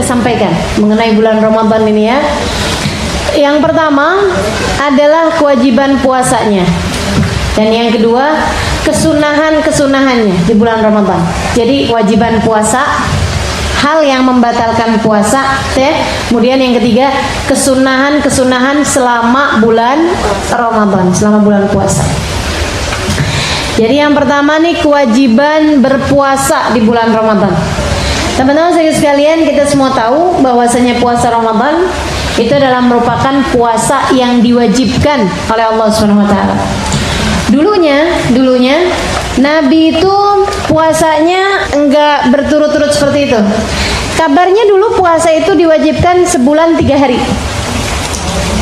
sampaikan mengenai bulan Ramadan ini ya. Yang pertama adalah kewajiban puasanya. Dan yang kedua, kesunahan-kesunahannya di bulan Ramadan. Jadi kewajiban puasa, hal yang membatalkan puasa, ya. Kemudian yang ketiga, kesunahan-kesunahan selama bulan Ramadan, selama bulan puasa. Jadi yang pertama nih, kewajiban berpuasa di bulan Ramadan. Teman-teman sekalian, kita semua tahu bahwasanya puasa Ramadan itu adalah merupakan puasa yang diwajibkan oleh Allah Subhanahu wa taala. Dulunya Nabi itu puasanya enggak berturut-turut seperti itu. Kabarnya dulu puasa itu diwajibkan sebulan 3 hari.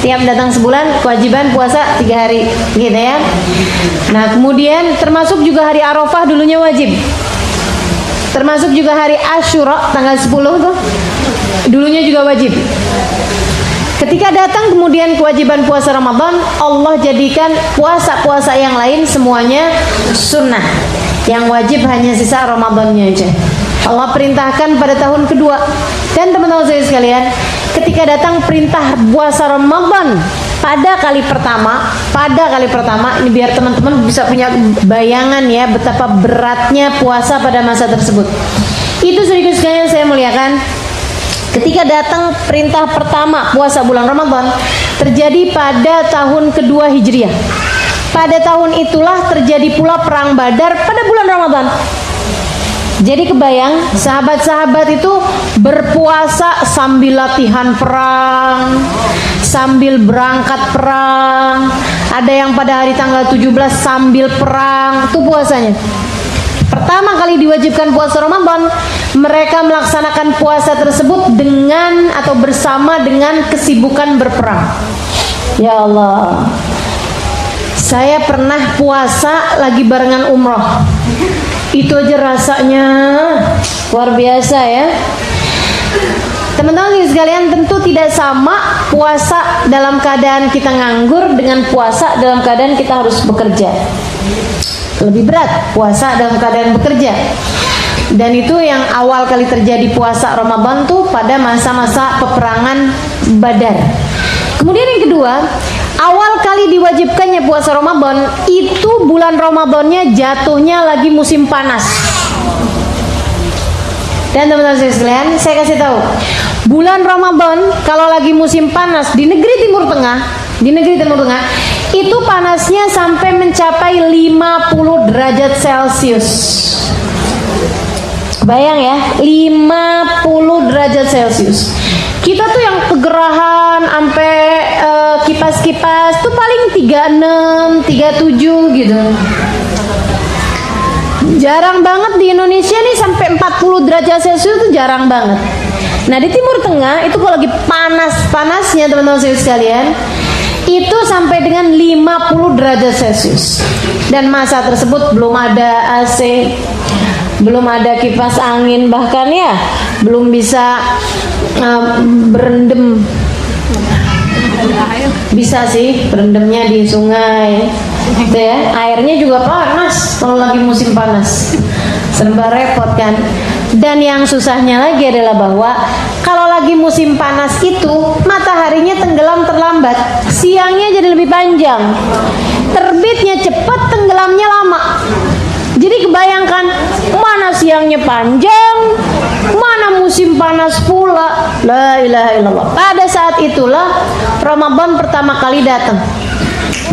Tiap datang sebulan kewajiban puasa 3 hari, gitu ya. Nah, kemudian termasuk juga hari Arafah dulunya wajib. Termasuk juga hari Asyura tanggal 10 tuh dulunya juga wajib. Ketika datang kemudian kewajiban puasa Ramadan, Allah jadikan puasa-puasa yang lain semuanya sunnah. Yang wajib hanya sisa Ramadannya aja. Allah perintahkan pada tahun kedua. Dan teman-teman saya sekalian, ketika datang perintah puasa Ramadan pada kali pertama, ini biar teman-teman bisa punya bayangan ya betapa beratnya puasa pada masa tersebut. Itu sedikit sekalian saya muliakan. Ketika datang perintah pertama puasa bulan Ramadan terjadi pada tahun kedua Hijriah. Pada tahun itulah terjadi pula perang Badar pada bulan Ramadan. Jadi kebayang sahabat-sahabat itu berpuasa sambil latihan perang, sambil berangkat perang. Ada yang pada hari tanggal 17 sambil perang, itu puasanya. Pertama kali diwajibkan puasa Ramadan, mereka melaksanakan puasa tersebut dengan atau bersama dengan kesibukan berperang. Ya Allah, saya pernah puasa lagi barengan umroh. Itu aja rasanya luar biasa ya. Teman-teman sekalian, tentu tidak sama puasa dalam keadaan kita nganggur dengan puasa dalam keadaan kita harus bekerja. Lebih berat puasa dalam keadaan bekerja. Dan itu yang awal kali terjadi puasa Ramadan tuh pada masa-masa peperangan Badar. Kemudian yang kedua, awal kali diwajibkannya puasa Ramadan itu bulan Ramadannya jatuhnya lagi musim panas. Dan teman-teman sekalian, saya kasih tahu, bulan Ramadan kalau lagi musim panas di negeri Timur Tengah, itu panasnya sampai mencapai 50 derajat Celcius. Bayang ya, 50 derajat Celcius. Kita tuh yang kegerahan sampai kipas-kipas tuh paling 36, 37 gitu. Jarang banget di Indonesia nih sampai 40 derajat Celcius itu jarang banget. Nah, di Timur Tengah itu kalau lagi panas-panasnya teman-teman sekalian, itu sampai dengan 50 derajat Celcius. Dan masa tersebut belum ada AC, belum ada kipas angin, bahkan ya belum bisa berendam. Bisa sih berendamnya di sungai, gitu ya. Airnya juga panas kalau lagi musim panas, serba repot kan. Dan yang susahnya lagi adalah bahwa kalau lagi musim panas itu mataharinya tenggelam terlambat, siangnya jadi lebih panjang, terbitnya cepat, tenggelamnya lama. Jadi kebayangkan, mana siangnya panjang, mana musim panas pula. La ilaha illallah. Pada saat itulah Ramadan pertama kali datang.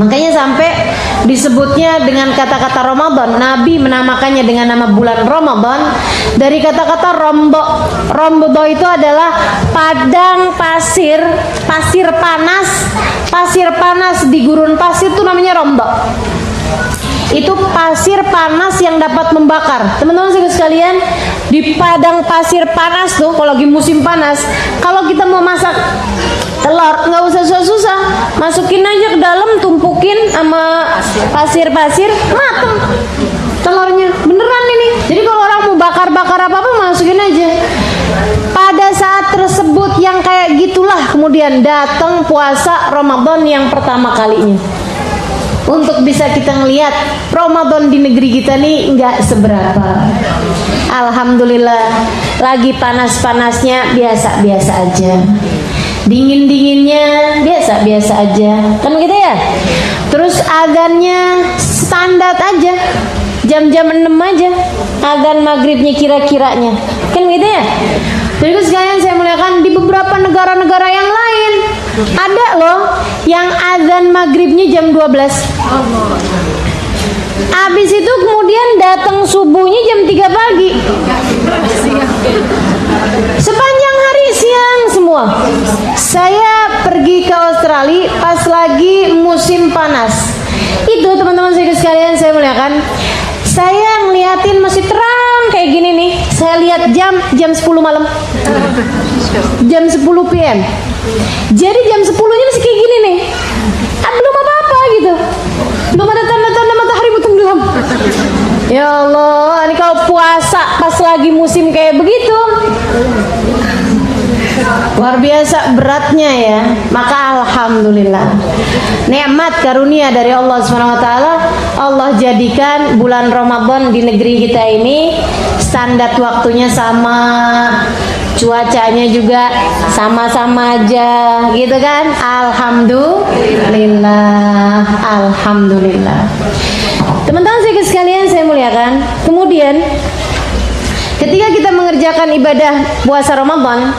Makanya sampai disebutnya dengan kata-kata Ramadan. Nabi menamakannya dengan nama bulan Ramadan dari kata-kata rombo. Rombo itu adalah padang pasir, pasir panas di gurun pasir itu namanya rombo. Itu pasir panas yang dapat membakar. Teman-teman sekalian, di padang pasir panas tuh kalau lagi musim panas, kalau kita mau masak telur nggak usah susah-susah, masukin aja ke dalam, tumpukin sama pasir-pasir, mateng telurnya, beneran ini. Jadi kalau orang mau bakar-bakar apa-apa, masukin aja. Pada saat tersebut yang kayak gitulah kemudian datang puasa Ramadan yang pertama kalinya. Untuk bisa kita ngelihat Ramadan di negeri kita nih nggak seberapa. Alhamdulillah lagi panas-panasnya biasa-biasa aja, dingin-dinginnya biasa-biasa aja, kan begitu ya. Terus azannya standar aja, jam-jam 6 aja azan maghribnya kira-kiranya, kan begitu ya. Jadi sekalian saya muliakan, di beberapa negara-negara yang lain ada loh yang azan maghribnya jam 12. Habis itu kemudian datang subuhnya jam 3 pagi. Sepanjang hari siang semua. Saya pergi ke Australia pas lagi musim panas. Itu teman-teman sekalian saya muliakan, saya ngeliatin masih terang kayak gini nih. Saya lihat jam 10 malam, jam 10 PM. Jadi jam 10-nya masih kayak gini nih. Belum apa-apa gitu, belum ada tanda-tanda matahari mau tenggelam. Ya Allah, ini kalau puasa pas lagi musim kayak begitu, luar biasa beratnya ya. Maka alhamdulillah, nikmat karunia dari Allah SWT. Allah jadikan bulan Ramadan di negeri kita ini standar waktunya sama, cuacanya juga sama-sama aja gitu kan. Alhamdulillah, alhamdulillah. Teman-teman sekalian saya muliakan, kemudian ketika kita mengerjakan ibadah puasa Ramadan,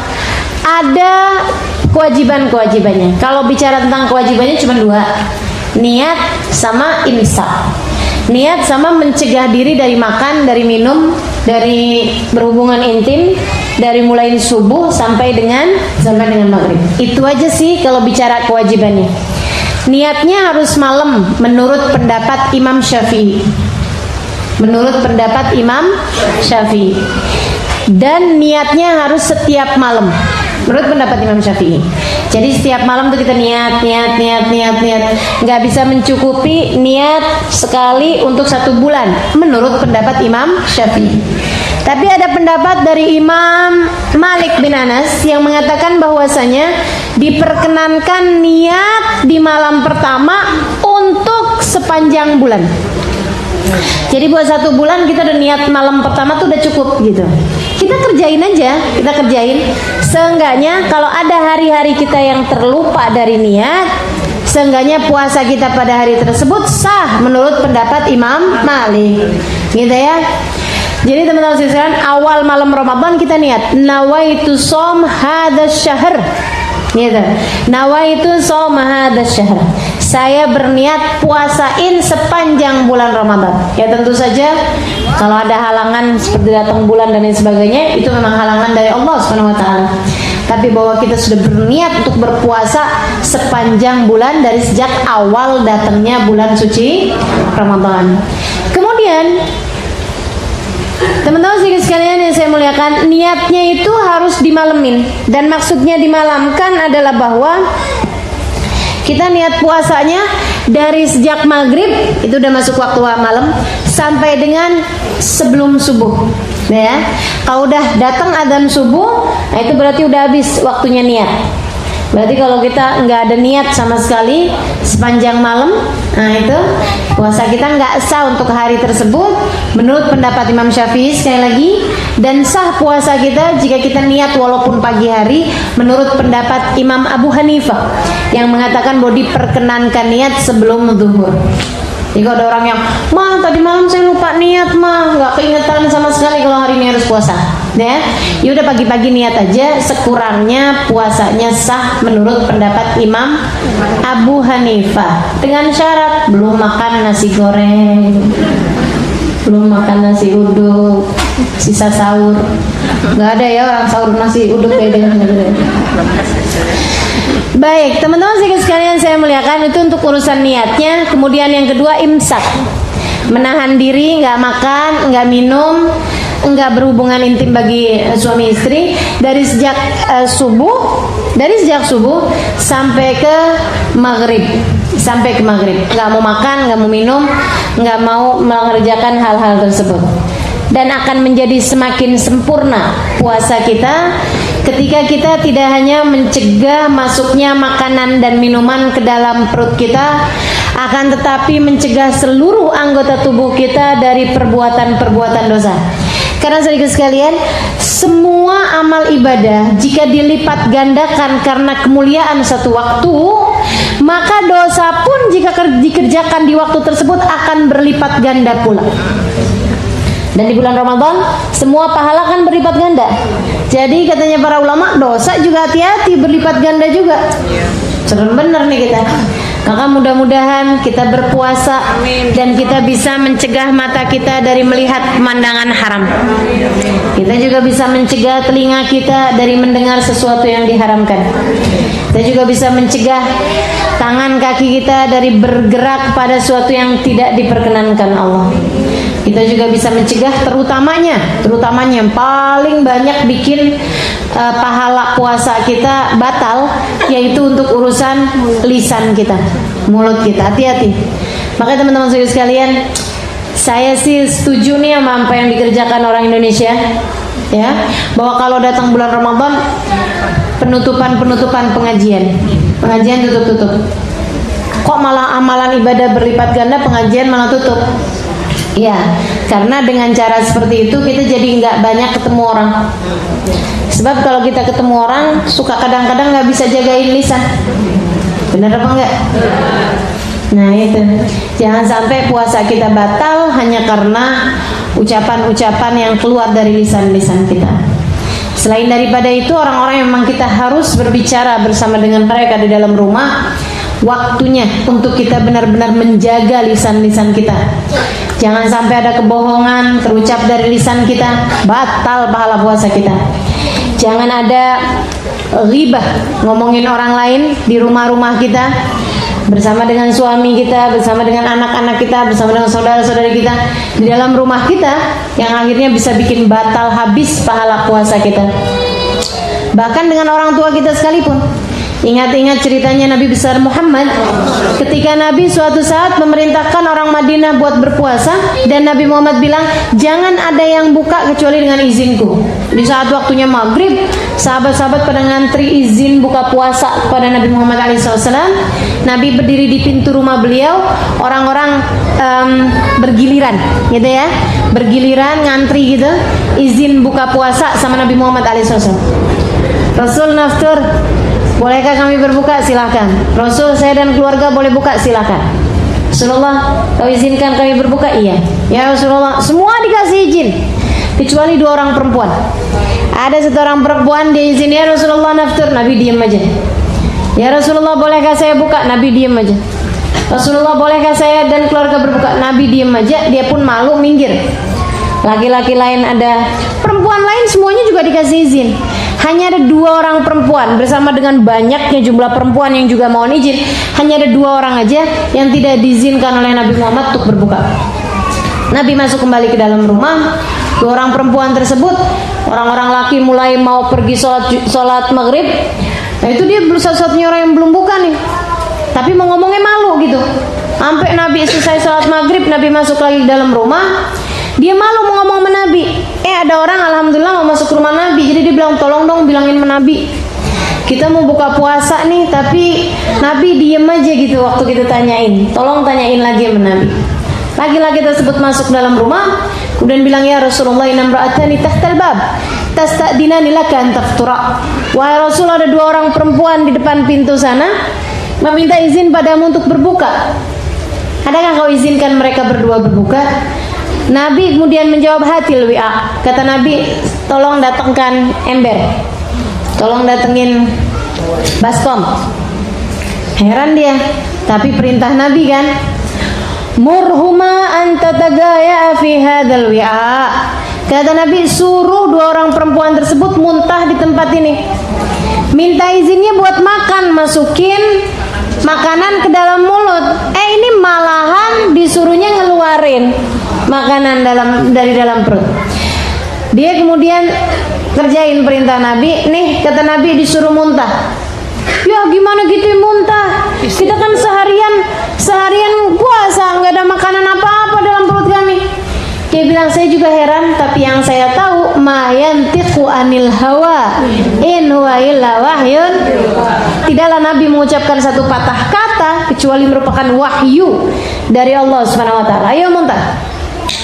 ada kewajiban-kewajibannya. Kalau bicara tentang kewajibannya cuma 2, niat sama imsak. Niat sama mencegah diri dari makan, dari minum, dari berhubungan intim, dari mulai subuh sampai dengan maghrib. Itu aja sih kalau bicara kewajibannya. Niatnya harus malam menurut pendapat Imam Syafi'i. Menurut pendapat Imam Syafi'i. Dan niatnya harus setiap malam menurut pendapat Imam Syafi'i. Jadi setiap malam tuh kita niat. Nggak bisa mencukupi niat sekali untuk 1 bulan menurut pendapat Imam Syafi'i. Tapi ada pendapat dari Imam Malik bin Anas yang mengatakan bahwasanya diperkenankan niat di malam pertama untuk sepanjang bulan. Jadi buat 1 bulan kita udah niat malam pertama tuh udah cukup gitu. Kita kerjain aja, kita kerjain. Seenggaknya kalau ada hari-hari kita yang terlupa dari niat, seenggaknya puasa kita pada hari tersebut sah menurut pendapat Imam Malik. Gitu ya. Jadi teman-teman sekalian, awal malam Ramadan kita niat nawaitu shom hadzal syahr. Gitu. Nawaitu shom hadzal syahr. Saya berniat puasain sepanjang bulan Ramadan. Ya tentu saja kalau ada halangan seperti datang bulan dan lain sebagainya, itu memang halangan dari Allah SWT. Tapi bahwa kita sudah berniat untuk berpuasa sepanjang bulan dari sejak awal datangnya bulan suci Ramadan. Kemudian teman-teman sekalian yang saya muliakan, niatnya itu harus dimalamin. Dan maksudnya dimalamkan adalah bahwa kita niat puasanya dari sejak maghrib, itu udah masuk waktu malam, sampai dengan sebelum subuh. Ya, kalau udah datang adzan subuh, nah itu berarti udah habis waktunya niat. Berarti kalau kita nggak ada niat sama sekali sepanjang malam, nah itu puasa kita nggak sah untuk hari tersebut menurut pendapat Imam Syafi'i sekali lagi. Dan sah puasa kita jika kita niat walaupun pagi hari menurut pendapat Imam Abu Hanifah yang mengatakan bahwa diperkenankan niat sebelum zuhur. Jadi kalau ada orang yang, "Mah, tadi malam saya lupa niat, mah, nggak keingetan sama sekali kalau hari ini harus puasa." Ya udah pagi-pagi niat aja, sekurangnya puasanya sah menurut pendapat Imam Abu Hanifah dengan syarat belum makan nasi goreng, belum makan nasi uduk, sisa sahur. Nggak ada ya orang sahur nasi uduk kayak dengan Baik, teman-teman sekalian saya muliakan, itu untuk urusan niatnya. Kemudian yang kedua, imsak, menahan diri, nggak makan, nggak minum, nggak berhubungan intim bagi suami istri dari sejak subuh sampai ke maghrib, nggak mau makan, nggak mau minum, nggak mau mengerjakan hal-hal tersebut. Dan akan menjadi semakin sempurna puasa kita ketika kita tidak hanya mencegah masuknya makanan dan minuman ke dalam perut kita, akan tetapi mencegah seluruh anggota tubuh kita dari perbuatan-perbuatan dosa. Karena sedikit sekalian, semua amal ibadah jika dilipat gandakan karena kemuliaan satu waktu, maka dosa pun jika dikerjakan di waktu tersebut akan berlipat ganda pula. Dan di bulan Ramadan semua pahala kan berlipat ganda. Jadi katanya para ulama, dosa juga hati-hati berlipat ganda juga. Serem bener nih kita. Maka mudah-mudahan kita berpuasa dan kita bisa mencegah mata kita dari melihat pemandangan haram. Kita juga bisa mencegah telinga kita dari mendengar sesuatu yang diharamkan. Kita juga bisa mencegah tangan kaki kita dari bergerak pada sesuatu yang tidak diperkenankan Allah. Kita juga bisa mencegah terutamanya yang paling banyak bikin pahala puasa kita batal, yaitu untuk urusan lisan kita, mulut kita. Hati-hati. Makanya teman-teman sekalian, saya sih setuju nih sama apa yang dikerjakan orang Indonesia, ya, bahwa kalau datang bulan Ramadan penutupan pengajian tutup. Kok malah amalan ibadah berlipat ganda, pengajian malah tutup? Ya, karena dengan cara seperti itu kita jadi nggak banyak ketemu orang. Sebab kalau kita ketemu orang, suka kadang-kadang nggak bisa jagain lisan. Benar apa enggak? Nah itu, jangan sampai puasa kita batal hanya karena ucapan-ucapan yang keluar dari lisan-lisan kita. Selain daripada itu, orang-orang yang memang kita harus berbicara bersama dengan mereka di dalam rumah, waktunya untuk kita benar-benar menjaga lisan-lisan kita. Jangan sampai ada kebohongan terucap dari lisan kita, batal pahala puasa kita. Jangan ada ghibah, ngomongin orang lain di rumah-rumah kita, bersama dengan suami kita, bersama dengan anak-anak kita, bersama dengan saudara-saudari kita di dalam rumah kita, yang akhirnya bisa bikin batal habis pahala puasa kita. Bahkan dengan orang tua kita sekalipun. Ingat-ingat ceritanya Nabi besar Muhammad, ketika Nabi suatu saat memerintahkan orang Madinah buat berpuasa, dan Nabi Muhammad bilang, jangan ada yang buka kecuali dengan izinku. Di saat waktunya maghrib, sahabat-sahabat pada ngantri izin buka puasa kepada Nabi Muhammad SAW. Nabi berdiri di pintu rumah beliau, orang-orang bergiliran, gitu ya, bergiliran ngantri gitu, izin buka puasa sama Nabi Muhammad SAW. Rasul naftur, bolehkah kami berbuka? Silahkan. Rasul, saya dan keluarga boleh buka? Silahkan. Rasulullah, kau izinkan kami berbuka? Iya. Ya Rasulullah, semua dikasih izin kecuali 2 orang perempuan. Ada 1 orang perempuan, dia izin, ya Rasulullah naftur, Nabi diam aja. Ya Rasulullah, bolehkah saya buka? Nabi diam aja. Rasulullah, bolehkah saya dan keluarga berbuka? Nabi diam aja, dia pun malu minggir. Laki-laki lain ada, perempuan lain semuanya juga dikasih izin. Hanya ada 2 orang perempuan, bersama dengan banyaknya jumlah perempuan yang juga mau izin, hanya ada 2 orang aja yang tidak diizinkan oleh Nabi Muhammad untuk berbuka. Nabi masuk kembali ke dalam rumah. 2 orang perempuan tersebut, orang-orang laki mulai mau pergi sholat maghrib. Nah itu dia satu-satunya orang yang belum buka nih, tapi mau ngomongnya malu gitu. Sampai Nabi selesai sholat maghrib, Nabi masuk lagi ke dalam rumah. Dia malu mau ngomong sama Nabi. Ada orang alhamdulillah mau masuk ke rumah Nabi, jadi dia bilang, tolong dong bilangin sama Nabi, kita mau buka puasa nih, tapi Nabi diem aja gitu waktu kita tanyain. Tolong tanyain lagi sama Nabi. Laki-laki tersebut masuk dalam rumah, kemudian bilang, ya Rasulullah, inna imra'atani tahtal bab tasta'dinani laka an taftura. Wahai Rasul, ada 2 orang perempuan di depan pintu sana meminta izin padamu untuk berbuka. Adakah kau izinkan mereka berdua berbuka? Nabi kemudian menjawab, hatil wi'a. Kata Nabi, tolong datangkan ember, tolong datengin baskom. Heran dia, tapi perintah Nabi kan, murhuma anta tagaya fi hadzal wi'a. Kata Nabi, suruh 2 orang perempuan tersebut muntah di tempat ini. Minta izinnya buat makan, masukin makanan ke dalam mulut. Ini malahan disuruhnya ngeluarin makanan dari dalam perut. Dia kemudian kerjain perintah Nabi. Nih, kata Nabi, disuruh muntah. Ya gimana gitu muntah? Kita kan seharian puasa, nggak ada makanan apa-apa dalam perut kami. Dia bilang, saya juga heran, tapi yang saya tahu, ma yantiqu anil hawa in huwa illa wahyun. Tidaklah Nabi mengucapkan satu patah kata kecuali merupakan wahyu dari Allah Subhanahu wa taala. Ayo muntah.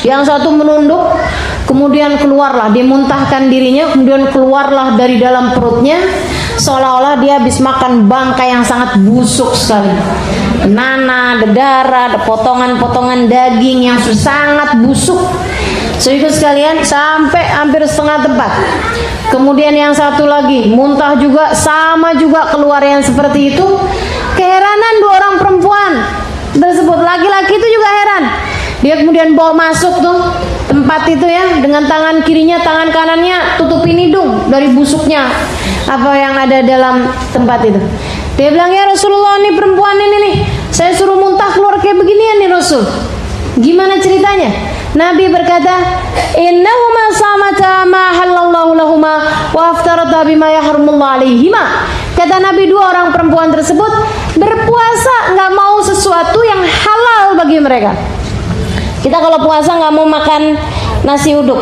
Yang satu menunduk, kemudian keluarlah, dimuntahkan dirinya, kemudian keluarlah dari dalam perutnya, seolah-olah dia habis makan bangkai yang sangat busuk sekali. Nanah, darah, potongan-potongan daging yang sangat busuk. Saudara sekalian, sampai hampir setengah tempat. Kemudian yang satu lagi muntah juga, sama juga keluar yang seperti itu. Keheranan dua orang perempuan tersebut, laki-laki itu juga heran. Dia kemudian bawa masuk tuh tempat itu ya, dengan tangan kirinya, tangan kanannya tutupin hidung dari busuknya apa yang ada dalam tempat itu. Dia bilang, ya Rasulullah, ini perempuan ini nih, saya suruh muntah keluar kayak beginian nih Rasul. Gimana ceritanya? Nabi berkata, innahuma samata ma halallahu lahuma wa aftarata bima yahrumullah alaihima. Kata Nabi, dua orang perempuan tersebut berpuasa nggak mau sesuatu yang halal bagi mereka. Kita kalau puasa nggak mau makan nasi uduk,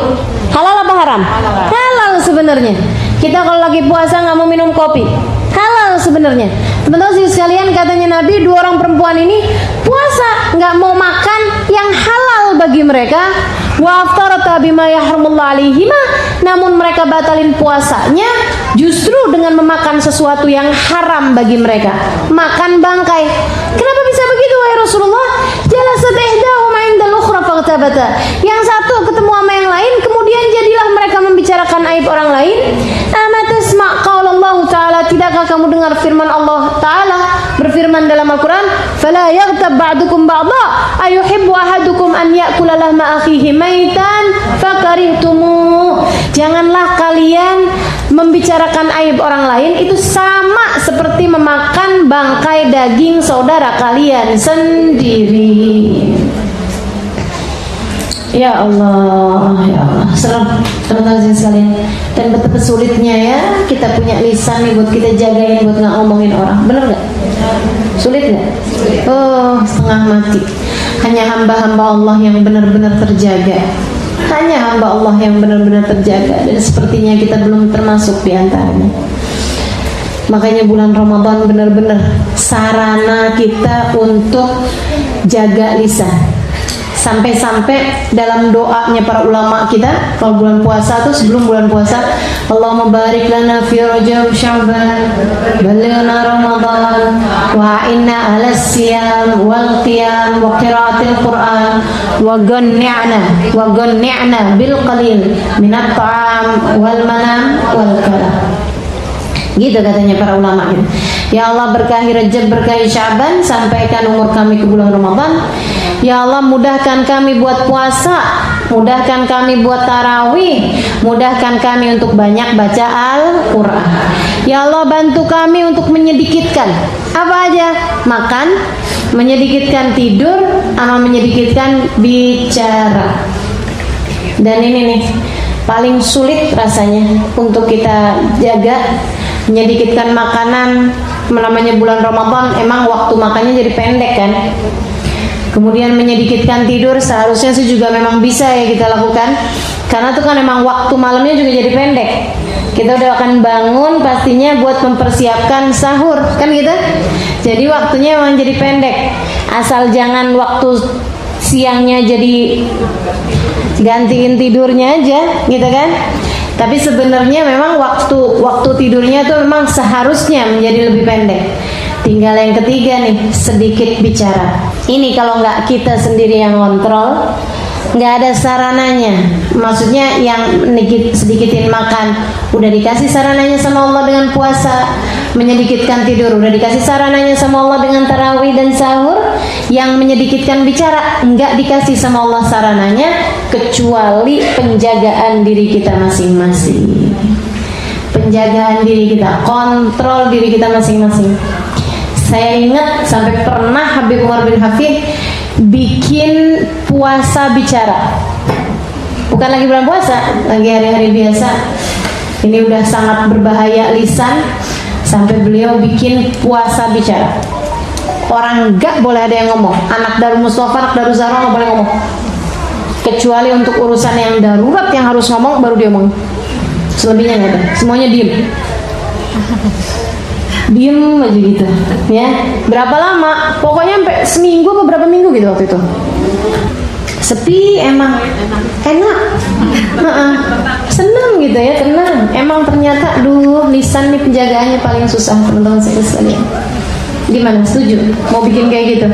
halal apa haram? Halal sebenarnya. Kita kalau lagi puasa nggak mau minum kopi, halal sebenarnya. Teman-teman sekalian, katanya Nabi, dua orang perempuan ini puasa nggak mau makan yang halal bagi mereka. Wa aftarata bima yahrumullah alaihima, namun mereka batalin puasanya justru dengan memakan sesuatu yang haram bagi mereka, makan bangkai. Kenapa bisa begitu wahai Rasulullah? Jalasat ihdahuma indal ukhra faghtabata. Yang satu ketemu sama yang lain, kemudian jadilah mereka membicarakan aib orang lain. Ama tasma' qaulallahu ta'ala, tidakkah kamu dengar firman Allah Ta'ala berfirman dalam Al-Quran, fala yaghtab ba'dukum ba'dha ayuhibbu ahadukum an ya'kula lahma akhihi maitan fakarihtumu. Janganlah kalian membicarakan aib orang lain, itu sama seperti memakan bangkai daging saudara kalian sendiri. Ya Allah, ya Allah, serem teman-teman sekalian. Dan betapa sulitnya ya kita punya lisan nih buat kita jagain, buat nggak ngomongin orang. Bener nggak? Sulit nggak? Oh, setengah mati. Hanya hamba-hamba Allah yang benar-benar terjaga. Hanya hamba Allah yang benar-benar terjaga. Dan sepertinya kita belum termasuk di antaranya. Makanya bulan Ramadan benar-benar sarana kita untuk jaga lisan. Sampai-sampai dalam doanya para ulama kita kalau bulan puasa tuh, sebelum bulan puasa, Allahumma barik lana fi Rajab Sya'ban balighna Ramadan wa inna 'ala siyam wal qiyam wa qiraatil Qur'an wa ghanni'na bil qalil min at-ta'am wal manam wal kalam. Gitu katanya para ulama gitu. Ya Allah, berkahi Rajab, berkahi Sya'ban, sampaikan umur kami ke bulan Ramadan. Ya Allah, mudahkan kami buat puasa, mudahkan kami buat tarawih, mudahkan kami untuk banyak baca Al-Quran. Ya Allah, bantu kami untuk menyedikitkan apa aja? Makan, menyedikitkan tidur, sama menyedikitkan bicara. Dan ini nih paling sulit rasanya untuk kita jaga, menyedikitkan makanan. Namanya bulan Ramadan, emang waktu makannya jadi pendek kan. Kemudian menyedikitkan tidur, seharusnya sih juga memang bisa ya kita lakukan, karena itu kan memang waktu malamnya juga jadi pendek. Kita udah akan bangun pastinya buat mempersiapkan sahur kan gitu. Jadi waktunya memang jadi pendek. Asal jangan waktu siangnya jadi gantiin tidurnya aja gitu kan. Tapi sebenarnya memang waktu tidurnya tuh memang seharusnya menjadi lebih pendek. Tinggal yang ketiga nih, sedikit bicara. Ini kalau nggak kita sendiri yang kontrol, nggak ada sarananya. Maksudnya yang sedikitin makan, udah dikasih sarananya sama Allah dengan puasa. Menyedikitkan tidur, udah dikasih sarananya sama Allah dengan tarawih dan sahur. Yang menyedikitkan bicara, nggak dikasih sama Allah sarananya, kecuali penjagaan diri kita masing-masing. Penjagaan diri kita, kontrol diri kita masing-masing. Saya ingat sampai pernah Habib Umar bin Hafid bikin puasa bicara. Bukan lagi bulan puasa, lagi hari-hari biasa. Ini udah sangat berbahaya lisan, sampai beliau bikin puasa bicara. Orang nggak boleh ada yang ngomong. Anak Darul Mustafa, anak Darul Zahra nggak boleh ngomong. Kecuali untuk urusan yang darurat yang harus ngomong, baru dia ngomong. Selebihnya nggak ada, semuanya diem. Diem aja gitu ya. Berapa lama? Pokoknya sampai seminggu atau berapa minggu gitu waktu itu. sepi emang enak. Senang gitu ya, tenang. Emang ternyata lisan nih penjagaannya paling susah, teman-teman sekalian. Gimana, setuju? Mau bikin kayak gitu?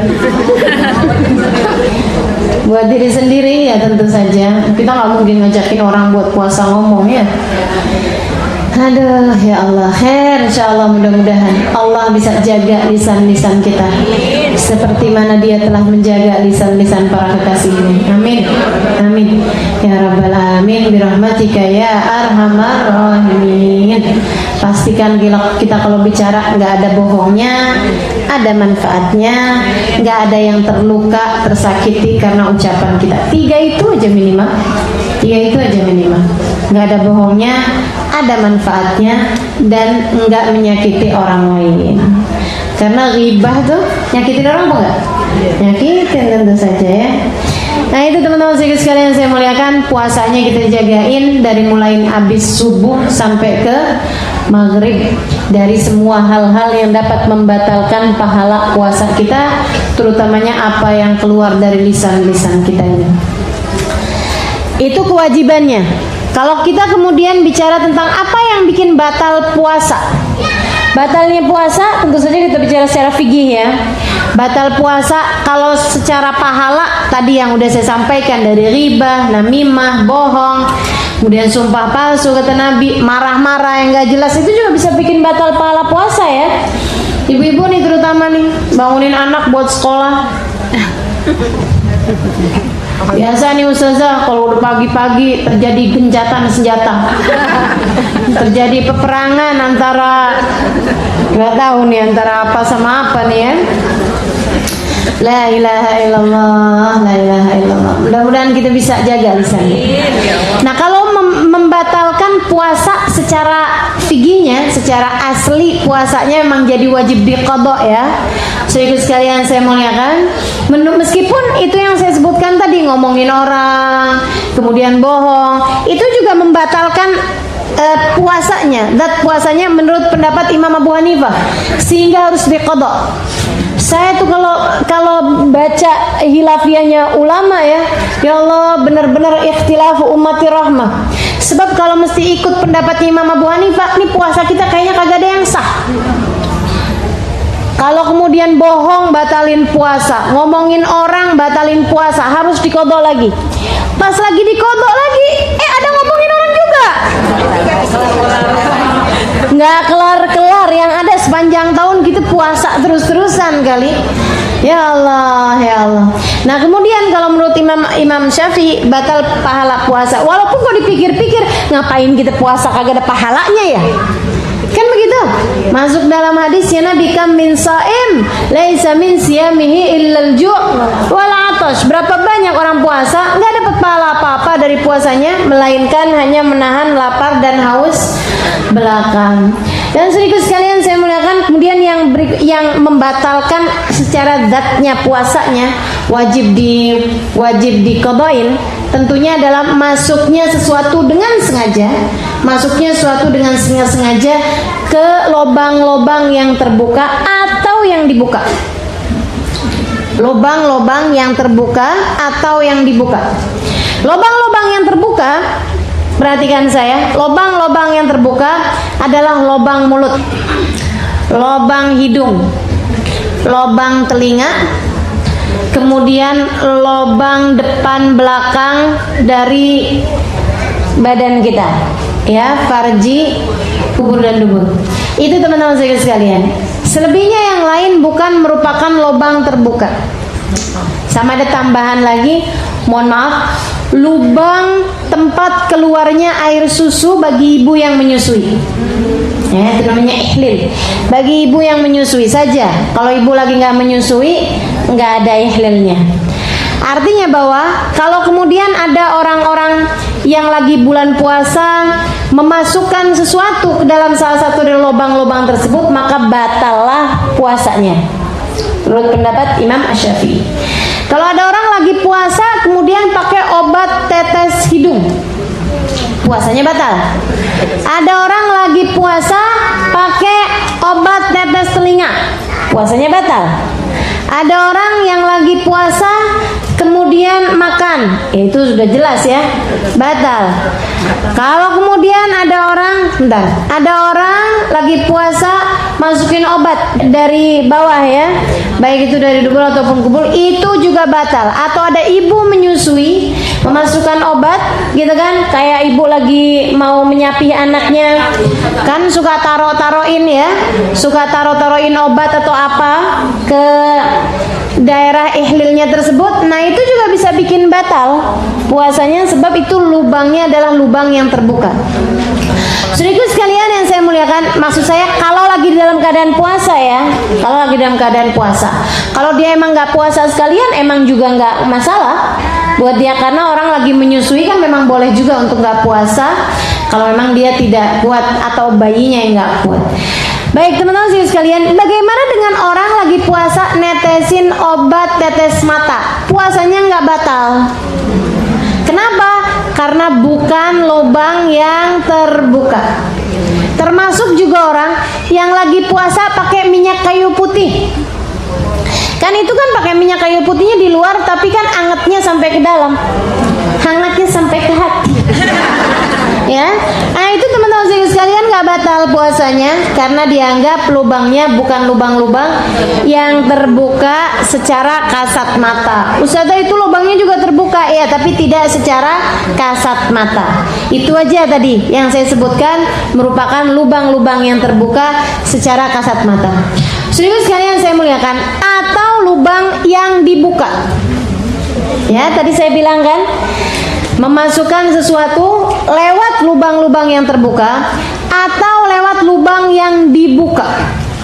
Buat diri sendiri ya tentu saja. Kita nggak mungkin ngajakin orang buat puasa ngomong ya. Aduh, ya Allah, khair, insya Allah, mudah-mudahan Allah bisa jaga lisan-lisan kita seperti mana Dia telah menjaga lisan-lisan para kekasihnya. Amin, amin, ya Rabbal Alamin, birahmatika ya Arhamar Rahimin. Pastikan kita kalau bicara nggak ada bohongnya, ada manfaatnya, nggak ada yang terluka, tersakiti karena ucapan kita. 3 itu aja minimal. 3 itu aja minimal. Nggak ada bohongnya, ada manfaatnya, dan nggak menyakiti orang lain. Karena ghibah tuh nyakitin orang apa enggak? Nyakitin tentu saja ya. Nah itu teman-teman sekalian saya muliakan, puasanya kita jagain dari mulai habis subuh sampai ke maghrib, dari semua hal-hal yang dapat membatalkan pahala puasa kita, terutamanya apa yang keluar dari lisan-lisan kita ini. Itu kewajibannya. Kalau kita kemudian bicara tentang apa yang bikin batal puasa, batalnya puasa tentu saja kita bicara secara fikih ya. Batal puasa kalau secara pahala tadi yang udah saya sampaikan, dari ribah, namimah, bohong, kemudian sumpah palsu kata Nabi, marah-marah yang gak jelas, itu juga bisa bikin batal pahala puasa ya. Ibu-ibu nih terutama nih, bangunin anak buat sekolah. Biasa nih ustazah kalau udah pagi-pagi terjadi gencatan senjata, terjadi peperangan antara nggak tahu nih antara apa sama apa nih ya. La ilaha illallah, la ilaha illallah. Mudah-mudahan kita bisa jaga lisannya. Nah kalau membatalkan puasa secara fikihnya, secara asli puasanya memang jadi wajib diqadha ya. Saudara sekalian saya muliakan, meskipun itu yang saya sebutkan tadi, ngomongin orang, kemudian bohong, itu juga membatalkan puasanya, zat puasanya menurut pendapat Imam Abu Hanifah, sehingga harus diqadha. Saya tuh kalau baca hilafiyahnya ulama ya Allah, benar-benar ikhtilafu ummati rahmah. Sebab kalau mesti ikut pendapat Imam Abu Hanifah, nih puasa kita kayaknya kagak ada yang sah. Kalau kemudian bohong batalin puasa, ngomongin orang batalin puasa, harus diqadha lagi. Pas lagi diqadha lagi, ada ngomongin orang juga. Nggak kelar-kelar, yang ada sepanjang tahun kita puasa terus-terusan kali. Ya Allah, ya Allah. Nah kemudian kalau menurut Imam Syafi'i batal pahala puasa. Walaupun kalau dipikir-pikir, ngapain kita puasa kagak ada pahalanya ya? Kan begitu. Masuk dalam hadisnya Nabi, kam min saim laisa min siyamihi illal ju' wal atash. Berapa banyak orang puasa nggak dapat pahala apa-apa dari puasanya, melainkan hanya menahan lapar dan haus belakang. Dan sedikit sekalian saya muliakan, kemudian yang membatalkan secara zatnya puasanya wajib diqadhain tentunya adalah masuknya sesuatu dengan sengaja, ke lobang-lobang yang terbuka atau yang dibuka. Lobang-lobang yang terbuka atau yang dibuka. Lobang-lobang yang terbuka, perhatikan saya, lobang-lobang yang terbuka adalah lobang mulut, lobang hidung, lobang telinga, kemudian lobang depan belakang dari badan kita, ya, farji, kubur dan dubur. Itu teman-teman sekalian. Selebihnya yang lain bukan merupakan lobang terbuka. Sama ada tambahan lagi, mohon maaf, lubang tempat keluarnya air susu bagi ibu yang menyusui. Ya, itu namanya ihlil. Bagi ibu yang menyusui saja. Kalau ibu lagi nggak menyusui, nggak ada ihlilnya. Artinya bahwa kalau kemudian ada orang-orang yang lagi bulan puasa memasukkan sesuatu ke dalam salah satu dari lubang-lubang tersebut, maka batallah puasanya. Menurut pendapat Imam Asy-Syafi'i. Kalau ada orang lagi puasa kemudian pakai obat tetes hidung, puasanya batal. Ada orang lagi puasa pakai obat tetes telinga, puasanya batal. Ada orang yang lagi puasa kemudian makan, itu sudah jelas ya, batal. Kalau kemudian ada orang lagi puasa masukin obat dari bawah ya, baik itu dari dubur ataupun kubur, itu juga batal. Atau ada ibu menyusui memasukkan obat gitu kan, kayak ibu lagi mau menyapih anaknya kan, suka taruhin ya, suka taruhin obat atau apa ke daerah ihlilnya tersebut. Nah itu juga bisa bikin batal puasanya, sebab itu lubangnya adalah lubang yang terbuka. Saudaraku sekalian yang saya muliakan, maksud saya kalau lagi dalam keadaan puasa ya, kalau lagi dalam keadaan puasa, kalau dia emang nggak puasa sekalian, emang juga nggak masalah buat dia, karena orang lagi menyusui kan memang boleh juga untuk nggak puasa kalau memang dia tidak kuat atau bayinya yang nggak kuat. Baik teman-teman sekalian, bagaimana dengan orang lagi puasa netesin obat tetes mata? Puasanya nggak batal. Kenapa? Karena bukan lubang yang terbuka. Termasuk juga orang yang lagi puasa pakai minyak kayu putih. Kan itu kan pakai minyak kayu putihnya di luar, tapi kan angetnya sampai ke dalam, hangatnya sampai ke hati. Ya, nah itu teman-teman sekalian nggak batal puasanya, karena dianggap lubangnya bukan lubang-lubang yang terbuka secara kasat mata. Ustazah itu lubangnya juga terbuka ya, tapi tidak secara kasat mata. Itu aja tadi yang saya sebutkan merupakan lubang-lubang yang terbuka secara kasat mata. Saudara sekalian saya muliakan, atau lubang yang dibuka. Ya, tadi saya bilang kan, memasukkan sesuatu lewat lubang-lubang yang terbuka atau lewat lubang yang dibuka.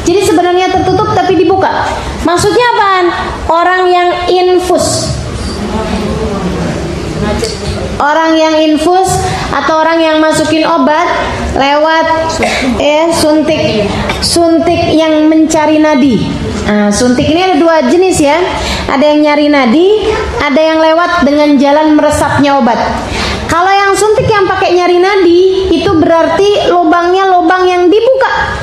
Jadi sebenarnya tertutup tapi dibuka. Maksudnya apaan? Orang yang infus. Orang yang infus atau orang yang masukin obat lewat suntik yang mencari nadi. Nah, suntik ini ada dua jenis ya. Ada yang nyari nadi, ada yang lewat dengan jalan meresapnya obat. Kalau yang suntik yang pakai nyari nadi, itu berarti lubangnya lubang yang dibuka.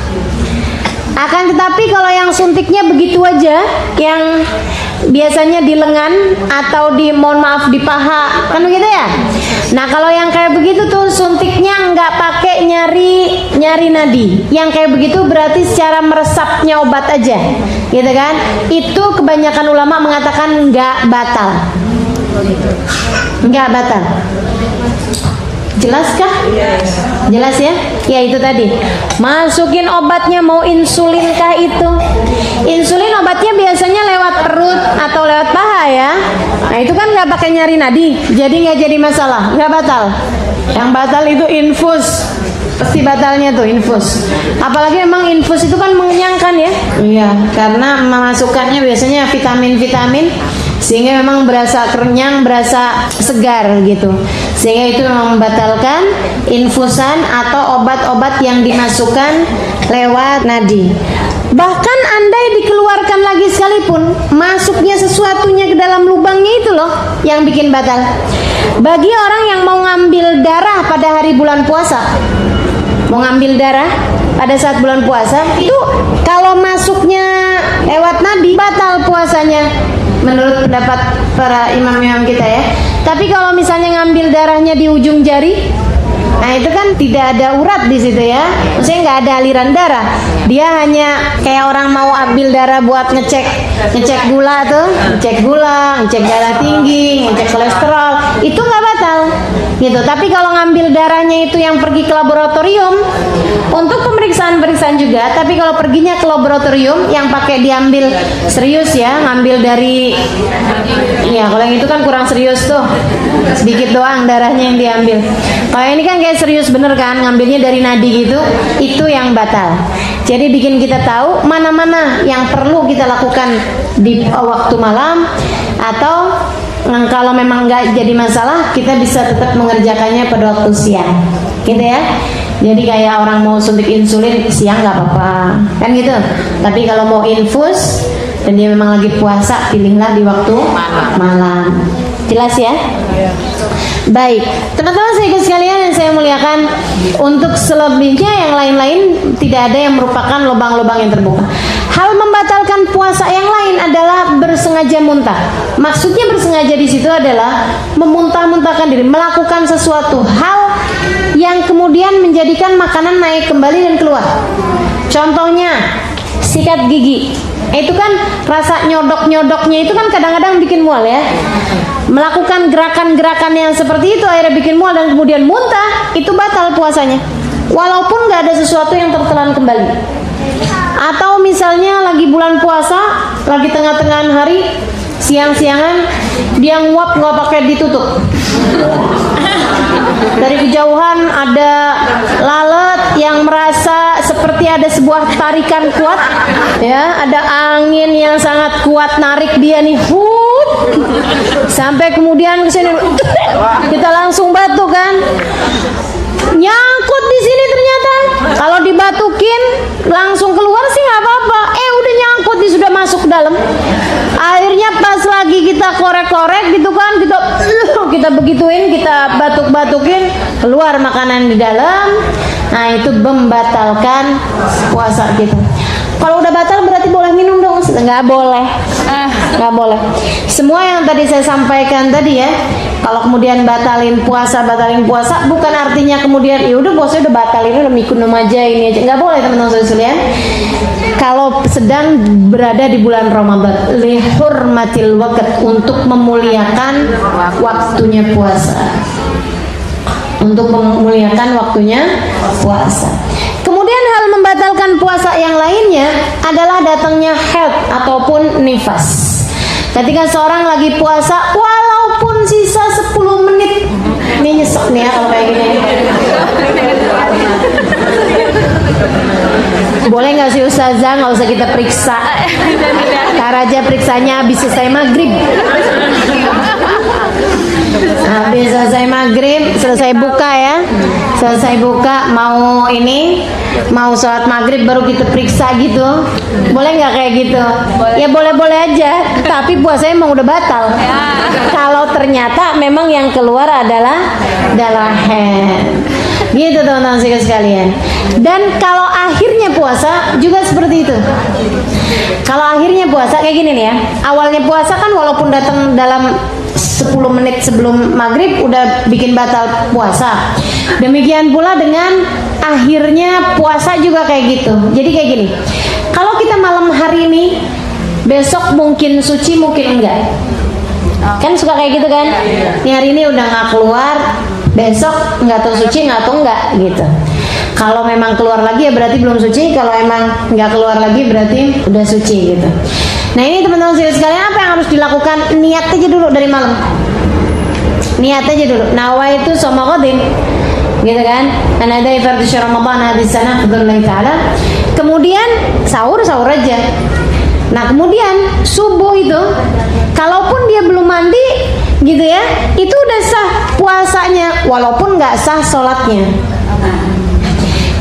Akan tetapi kalau yang suntiknya begitu aja, yang biasanya di lengan atau mohon maaf di paha, kan begitu ya. Nah kalau yang kayak begitu tuh suntiknya nggak pakai nyari nadi. Yang kayak begitu berarti secara meresapnya obat aja, gitu kan? Itu kebanyakan ulama mengatakan nggak batal, nggak batal. Jelaskah? Jelas ya? Ya itu tadi. Masukin obatnya mau insulin kah itu? Insulin obatnya biasanya lewat perut atau lewat paha ya. Nah itu kan nggak pakai nyari nadi, jadi nggak jadi masalah, nggak batal. Yang batal itu infus. Pasti batalnya tuh infus. Apalagi memang infus itu kan mengenyangkan ya. Iya, karena memasukkannya biasanya vitamin-vitamin sehingga memang berasa kenyang, berasa segar gitu. Sehingga itu memang membatalkan infusan atau obat-obat yang dimasukkan lewat nadi. Bahkan andai dikeluarkan lagi sekalipun, masuknya sesuatunya ke dalam lubangnya itu loh yang bikin batal. Bagi orang yang mau ngambil darah pada hari bulan puasa, mau ngambil darah pada saat bulan puasa, itu kalau masuknya lewat nadi batal puasanya menurut pendapat para imam-imam kita ya. Tapi kalau misalnya ngambil darahnya di ujung jari, nah itu kan tidak ada urat di situ ya, maksudnya nggak ada aliran darah. Dia hanya kayak orang mau ambil darah buat ngecek gula tuh, ngecek darah tinggi, ngecek kolesterol, itu nggak batal gitu. Tapi kalau ngambil darahnya itu yang pergi ke laboratorium untuk pemeriksaan juga, tapi kalau perginya ke laboratorium yang pakai diambil serius ya, ngambil dari ya, kalau yang itu kan kurang serius tuh, sedikit doang darahnya yang diambil. Kalau ini kan kayak serius bener kan, ngambilnya dari nadi gitu, itu yang batal. Jadi bikin kita tahu mana-mana yang perlu kita lakukan di waktu malam, atau kalau memang nggak jadi masalah kita bisa tetap mengerjakannya pada waktu siang, gitu ya. Jadi kayak orang mau suntik insulin siang nggak apa-apa, kan gitu. Tapi kalau mau infus dan dia memang lagi puasa, pilihlah di waktu malam. Jelas ya? Baik, teman-teman sekalian yang saya muliakan, untuk selebihnya yang lain-lain tidak ada yang merupakan lubang-lubang yang terbuka. Hal membatalkan puasa yang lain adalah bersengaja muntah. Maksudnya bersengaja di situ adalah memuntah-muntahkan diri, melakukan sesuatu hal yang kemudian menjadikan makanan naik kembali dan keluar. Contohnya sikat gigi. Itu kan rasa nyodok-nyodoknya itu kan kadang-kadang bikin mual ya. Melakukan gerakan-gerakan yang seperti itu akhirnya bikin mual dan kemudian muntah, itu batal puasanya. Walaupun nggak ada sesuatu yang tertelan kembali. Atau misalnya lagi bulan puasa, lagi tengah-tengahan hari, siang-siangan dia nguap nggak pakai ditutup. Dari kejauhan ada lalat yang merasa seperti ada sebuah tarikan kuat, ya, ada angin yang sangat kuat narik dia nih, sampai kemudian kesini kita langsung batuk kan, nyangkut di sini ternyata. Kalau dibatukin langsung keluar sih nggak apa-apa, udah nyangkut, dia sudah masuk ke dalam. Akhirnya pas lagi kita korek-korek gitu kan, kita begituin, kita batuk-batukin, keluar makanan di dalam. Nah, itu membatalkan puasa kita. Kalau udah batal berarti boleh minum dong? Nggak boleh. Nggak boleh. Semua yang tadi saya sampaikan tadi ya, kalau kemudian batalin puasa bukan artinya kemudian ya udah puasa udah batalin, udah minum aja ini aja. Nggak boleh teman-teman sekalian. Kalau sedang berada di bulan Ramadan, lihurmatil waqt, untuk memuliakan waktunya puasa. Untuk memuliakan waktunya puasa. Kemudian hal membatalkan puasa yang lainnya adalah datangnya haid ataupun nifas. Ketika seorang lagi puasa, walaupun sisa 10 menit, ini nyesek nih ya kalau kayak gini. Boleh nggak sih Ustazah, nggak usah kita periksa. Karaja periksanya habis selesai maghrib. Habis selesai maghrib, selesai buka ya, selesai buka mau sholat maghrib baru kita periksa gitu, boleh nggak kayak gitu? Boleh. Ya boleh-boleh aja, tapi puasanya emang udah batal ya. Kalau ternyata memang yang keluar adalah haid, gitu teman-teman sekalian. Dan kalau akhirnya puasa juga seperti itu. Kalau akhirnya puasa kayak gini nih ya, awalnya puasa kan walaupun datang dalam 10 menit sebelum maghrib udah bikin batal puasa. Demikian pula dengan akhirnya puasa juga kayak gitu. Jadi kayak gini, kalau kita malam hari ini, besok mungkin suci mungkin enggak, kan suka kayak gitu kan. Ini hari ini udah nggak keluar, besok nggak tahu suci nggak tahu enggak gitu. Kalau memang keluar lagi ya berarti belum suci, kalau emang nggak keluar lagi berarti udah suci gitu. Nah ini teman-teman sekalian, apa yang harus dilakukan? Niat aja dulu dari malam. Niat aja dulu. Nawaitu soma ghadin, gitu kan? Anadai fardhu syahr Ramadan hadis sana bidzillah taala. Kemudian sahur aja. Nah kemudian subuh itu, kalaupun dia belum mandi, gitu ya, itu udah sah puasanya, walaupun nggak sah sholatnya.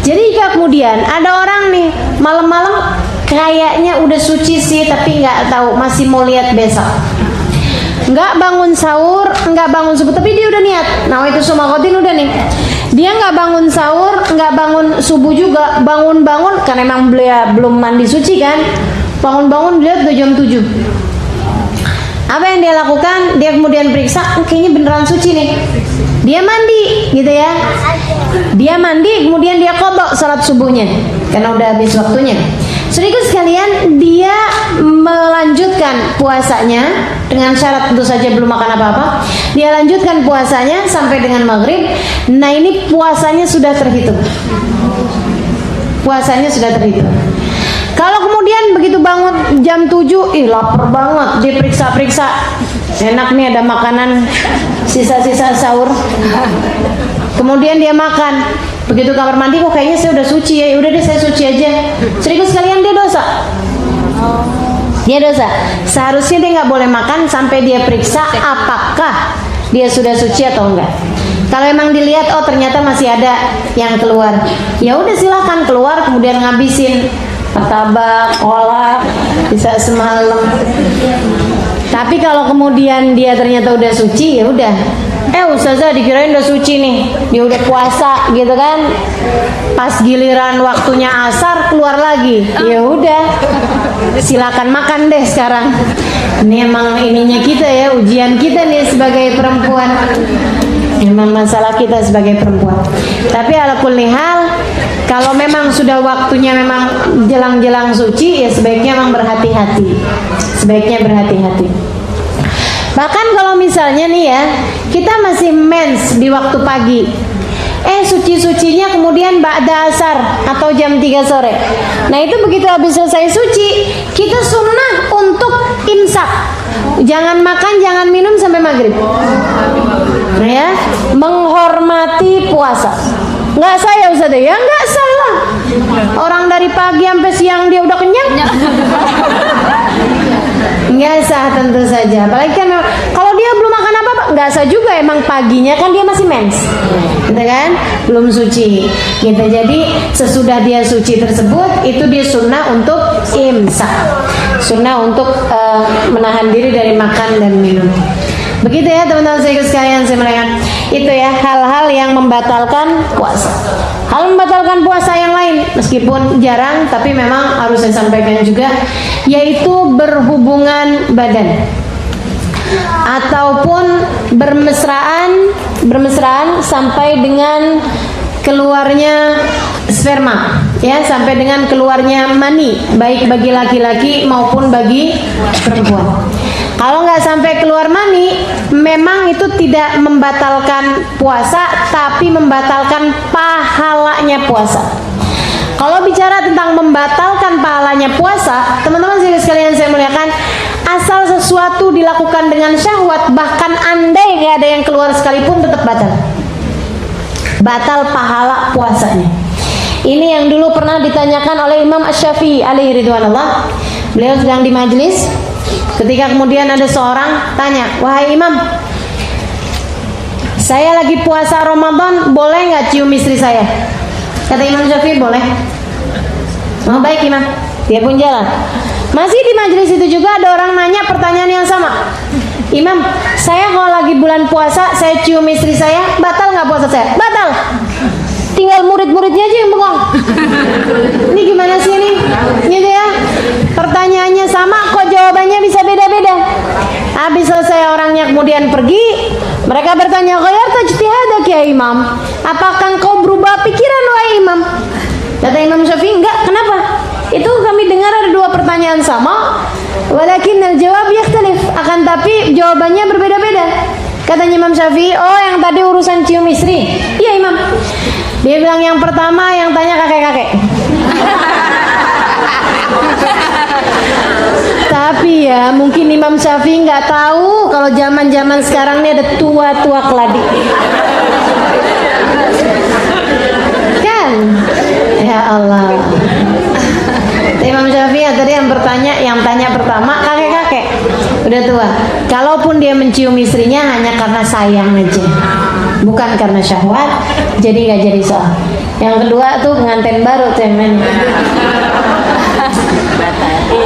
Jadi jika kemudian ada orang nih malam-malam kayaknya udah suci sih, tapi nggak tahu, masih mau lihat besok, nggak bangun sahur, nggak bangun subuh, tapi dia udah niat. Nah itu semua kodin udah nih, dia nggak bangun sahur, nggak bangun subuh juga, bangun-bangun kan emang beliau belum mandi suci kan, bangun-bangun lihat udah jam 7. Apa yang dia lakukan? Dia kemudian periksa, kayaknya beneran suci nih. Dia mandi, gitu ya. Dia mandi, kemudian dia qadha salat subuhnya, karena udah habis waktunya. Saudaraku sekalian, dia melanjutkan puasanya dengan syarat tentu saja belum makan apa-apa. Dia lanjutkan puasanya sampai dengan maghrib. Nah ini puasanya sudah terhitung. Puasanya sudah terhitung. Kalau kemudian begitu bangun jam 7, lapar banget, dia periksa-periksa, enak nih ada makanan sisa-sisa sahur. Kemudian dia makan, begitu kamar mandi, kok kayaknya saya udah suci ya, udah deh saya suci aja. Saudaraku sekalian, dia dosa. Dia dosa. Seharusnya dia nggak boleh makan sampai dia periksa apakah dia sudah suci atau enggak. Kalau emang dilihat, oh ternyata masih ada yang keluar, ya udah silakan keluar, kemudian ngabisin martabak, kolak, bisa semalam. Tapi kalau kemudian dia ternyata udah suci, ya udah Ustazah dikirain udah suci nih, dia udah puasa gitu kan. Pas giliran waktunya asar keluar lagi. Ya udah, silakan makan deh sekarang. Ini emang ininya kita ya, ujian kita nih sebagai perempuan. Memang masalah kita sebagai perempuan. Tapi ala kulli hal, kalau memang sudah waktunya memang jelang-jelang suci, ya sebaiknya memang berhati-hati. Sebaiknya berhati-hati. Bahkan kalau misalnya nih ya, kita masih mens di waktu pagi, suci-sucinya kemudian ba'da asar atau jam 3 sore. Nah itu begitu habis selesai suci, kita sunnah untuk imsak. Jangan makan, jangan minum sampai maghrib. Nah ya, menghormati puasa. Nggak sah ya Ustaz ya? Nggak salah. Orang dari pagi sampai siang dia udah kenyang. Nggak sah tentu saja. Apalagi kan kalau dia belum makan apa-apa, nggak sah juga. Emang paginya kan dia masih mens, gitu kan? Belum suci. Gitu. Jadi sesudah dia suci tersebut, itu dia sunnah untuk imsak. Sunnah untuk menahan diri dari makan dan minum. Begitu ya teman-teman sekalian, saya melihat itu ya hal-hal yang membatalkan puasa. Hal membatalkan puasa yang lain meskipun jarang tapi memang harus saya sampaikan juga, yaitu berhubungan badan ataupun bermesraan sampai dengan keluarnya sperma, ya, sampai dengan keluarnya mani, baik bagi laki-laki maupun bagi perempuan. Kalau nggak sampai keluar mani, memang itu tidak membatalkan puasa, tapi membatalkan pahalanya puasa. Kalau bicara tentang membatalkan pahalanya puasa, teman-teman sekalian saya muliakan, asal sesuatu dilakukan dengan syahwat, bahkan andai nggak ada yang keluar sekalipun tetap batal. Batal pahala puasanya. Ini yang dulu pernah ditanyakan oleh Imam Asy-Syafi'i alaihi ridwanullah. Beliau sedang di majelis, ketika kemudian ada seorang tanya, "Wahai Imam, saya lagi puasa Ramadan, boleh nggak cium istri saya?" Kata Imam Syafi'i, boleh. Oh baik Imam. Dia pun jalan. Masih di majelis itu juga ada orang nanya pertanyaan yang sama. "Imam, saya kalau lagi bulan puasa, saya cium istri saya, batal nggak puasa saya?" Batal. Tinggal murid-muridnya aja yang bengong. Ini gimana sih ini? Gitu ya. Pertanyaannya sama, kok jawabannya bisa beda-beda. Habis selesai orangnya kemudian pergi, mereka bertanya, "Ghayyarta ijtihadak ya Imam? Apakah engkau berubah pikiran wahai Imam?" Kata Imam Syafi'i, "Enggak, kenapa? Itu kami dengar ada dua pertanyaan sama, walakin al-jawab yakhtalif, akan tapi jawabannya berbeda-beda." Katanya Imam Syafi'i, "Oh yang tadi urusan cium istri?" "Iya Imam." Dia bilang yang pertama yang tanya kakek-kakek. Tapi ya mungkin Imam Syafi'i nggak tahu kalau zaman-zaman sekarang ini ada tua-tua keladi. Kan? Ya Allah. Imam Syafi'i tadi yang tanya pertama kakek-kakek udah tua. Kalaupun dia mencium istrinya hanya karena sayang aja, bukan karena syahwat, jadi nggak jadi soal. Yang kedua tuh pengantin baru tuh yang nanya.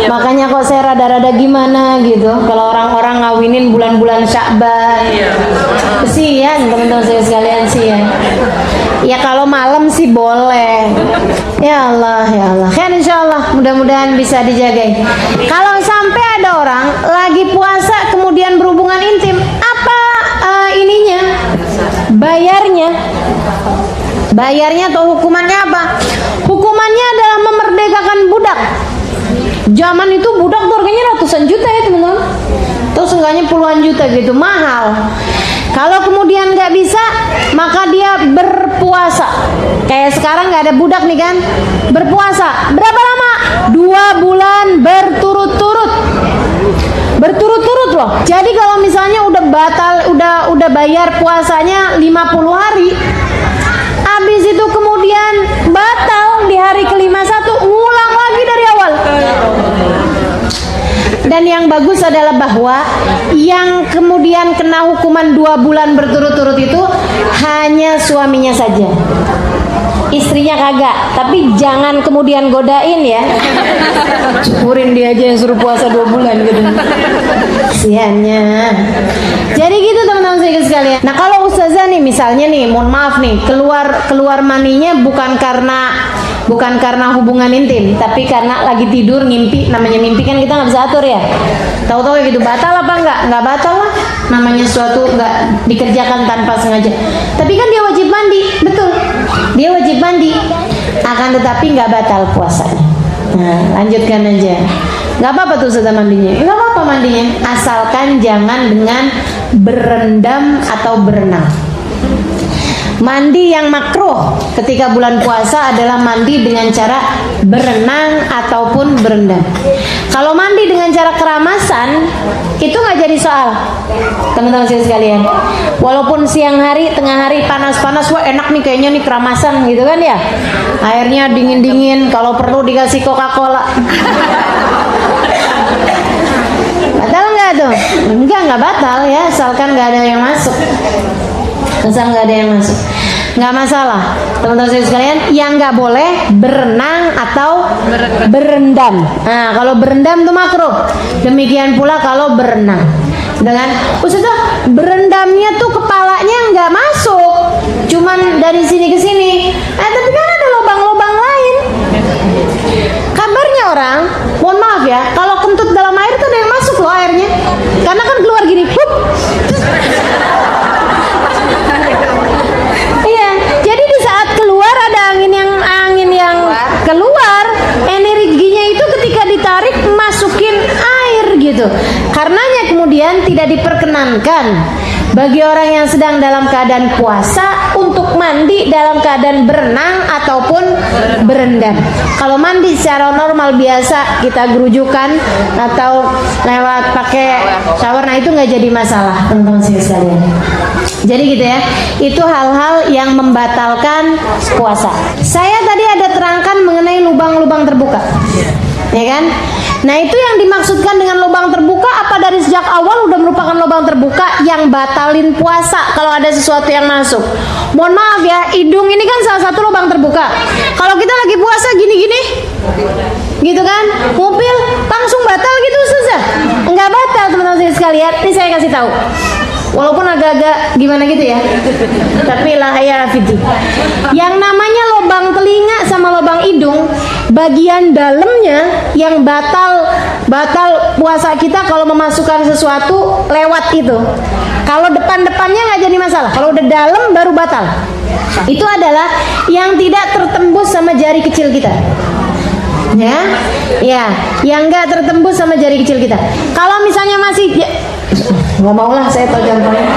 Makanya kok saya rada-rada gimana gitu kalau orang-orang ngawinin bulan-bulan Sya'ban. Kesian teman-teman saya sekalian sih ya. Ya kalau malam sih boleh. Ya Allah, ya Allah. Kan insyaallah mudah-mudahan bisa dijaga. Kalau sampai ada orang lagi puasa kemudian berhubungan intim, apa ininya? Bayarnya atau hukumannya apa? Hukumannya adalah memerdekakan budak. Zaman itu budak tuh harganya ratusan juta ya teman-teman. Atau seenggaknya puluhan juta gitu, mahal. Kalau kemudian nggak bisa, maka dia berpuasa. Kayak sekarang nggak ada budak nih kan, berpuasa. Berapa lama? 2 bulan berturut-turut. Berturut-turut loh. Jadi kalau misalnya udah batal, udah bayar puasanya 50 hari, habis itu kemudian batal di hari ke-51, ngulang lagi dari awal. Dan yang bagus adalah bahwa yang kemudian kena hukuman 2 bulan berturut-turut itu hanya suaminya saja. istrinya kagak, tapi jangan kemudian godain ya. Syukurin dia aja yang suruh puasa 2 bulan gitu. Kasihannya. Jadi gitu teman-teman sekalian. Nah kalau ustazah nih misalnya nih, mohon maaf nih, keluar maninya bukan karena hubungan intim, tapi karena lagi tidur ngimpi. Namanya mimpi kan kita nggak bisa atur ya. Tahu-tahu gitu, batal apa enggak? Nggak batal lah. Namanya suatu nggak dikerjakan tanpa sengaja. Tapi kan dia wajib mandi, betul. Dia wajib mandi. Akan tetapi nggak batal puasanya. Nah, lanjutkan aja. Nggak apa-apa tuh setelah mandinya. Nggak apa-apa mandinya, asalkan jangan dengan berendam atau berenang. Mandi yang makruh ketika bulan puasa adalah mandi dengan cara berenang ataupun berendam. Kalau mandi dengan cara keramasan itu nggak jadi soal, teman-teman sekalian. Walaupun siang hari, tengah hari panas-panas, wah enak nih kayaknya nih keramasan gitu kan ya. Airnya dingin-dingin, kalau perlu dikasih Coca-Cola. Batal nggak tuh? Nggak batal ya, asalkan nggak ada yang masuk. Asal nggak ada yang masuk, nggak masalah, teman-teman sekalian. Yang nggak boleh berenang atau berendam. Nah, kalau berendam tuh makruh. Demikian pula kalau berenang. Dengan Ustazah, berendamnya tuh kepalanya nggak masuk, cuman dari sini ke sini. Tapi kan ada lubang-lubang lain. Kabarnya orang, mohon maaf ya, kalau kentut dalam air tuh ada yang masuk loh airnya, karena kan keluar gini, hup. Keluar energinya itu ketika ditarik masukin air gitu. Karenanya kemudian tidak diperkenankan bagi orang yang sedang dalam keadaan puasa untuk mandi dalam keadaan berenang ataupun berendam. Kalau mandi secara normal biasa kita gerujukan atau lewat pakai shower, nah itu nggak jadi masalah teman-teman sekalian. Jadi gitu ya, itu hal-hal yang membatalkan puasa. Saya tadi ada terangkan mengenai lubang-lubang terbuka, ya kan? Nah itu yang dimaksudkan dengan lubang terbuka, apa dari sejak awal udah merupakan lubang terbuka yang batalin puasa kalau ada sesuatu yang masuk. Mohon maaf ya, hidung ini kan salah satu lubang terbuka. Kalau kita lagi puasa gini-gini, gitu kan, mobil langsung batal gitu Ustazah? Enggak batal teman-teman sekalian. Ini saya kasih tahu. Walaupun agak-agak gimana gitu ya, tapi lah ya fiti. Yang namanya lubang telinga sama lubang hidung, bagian dalamnya yang batal puasa kita kalau memasukkan sesuatu lewat itu. Kalau depan-depannya nggak jadi masalah. Kalau udah dalam baru batal. Itu adalah yang tidak tertembus sama jari kecil kita. Ya, yang nggak tertembus sama jari kecil kita. Kalau misalnya masih nggak maulah saya tahu contohnya,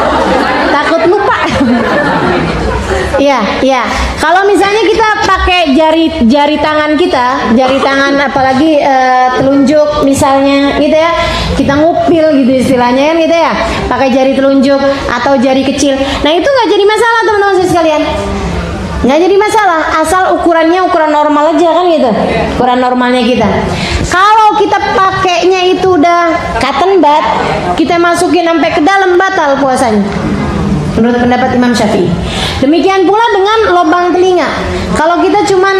takut lupa. Ya. Kalau misalnya kita pakai jari tangan kita, jari tangan apalagi telunjuk misalnya, gitu ya, kita ngupil gitu istilahnya kan gitu ya, pakai jari telunjuk atau jari kecil. Nah itu nggak jadi masalah teman-teman sekalian. Nggak jadi masalah, asal ukurannya ukuran normal aja kan gitu, ukuran normalnya kita. Kalau kita pakainya itu udah cotton bud, kita masukin sampai ke dalam, batal puasanya menurut pendapat Imam Syafi'i. Demikian pula dengan lubang telinga. Kalau kita cuman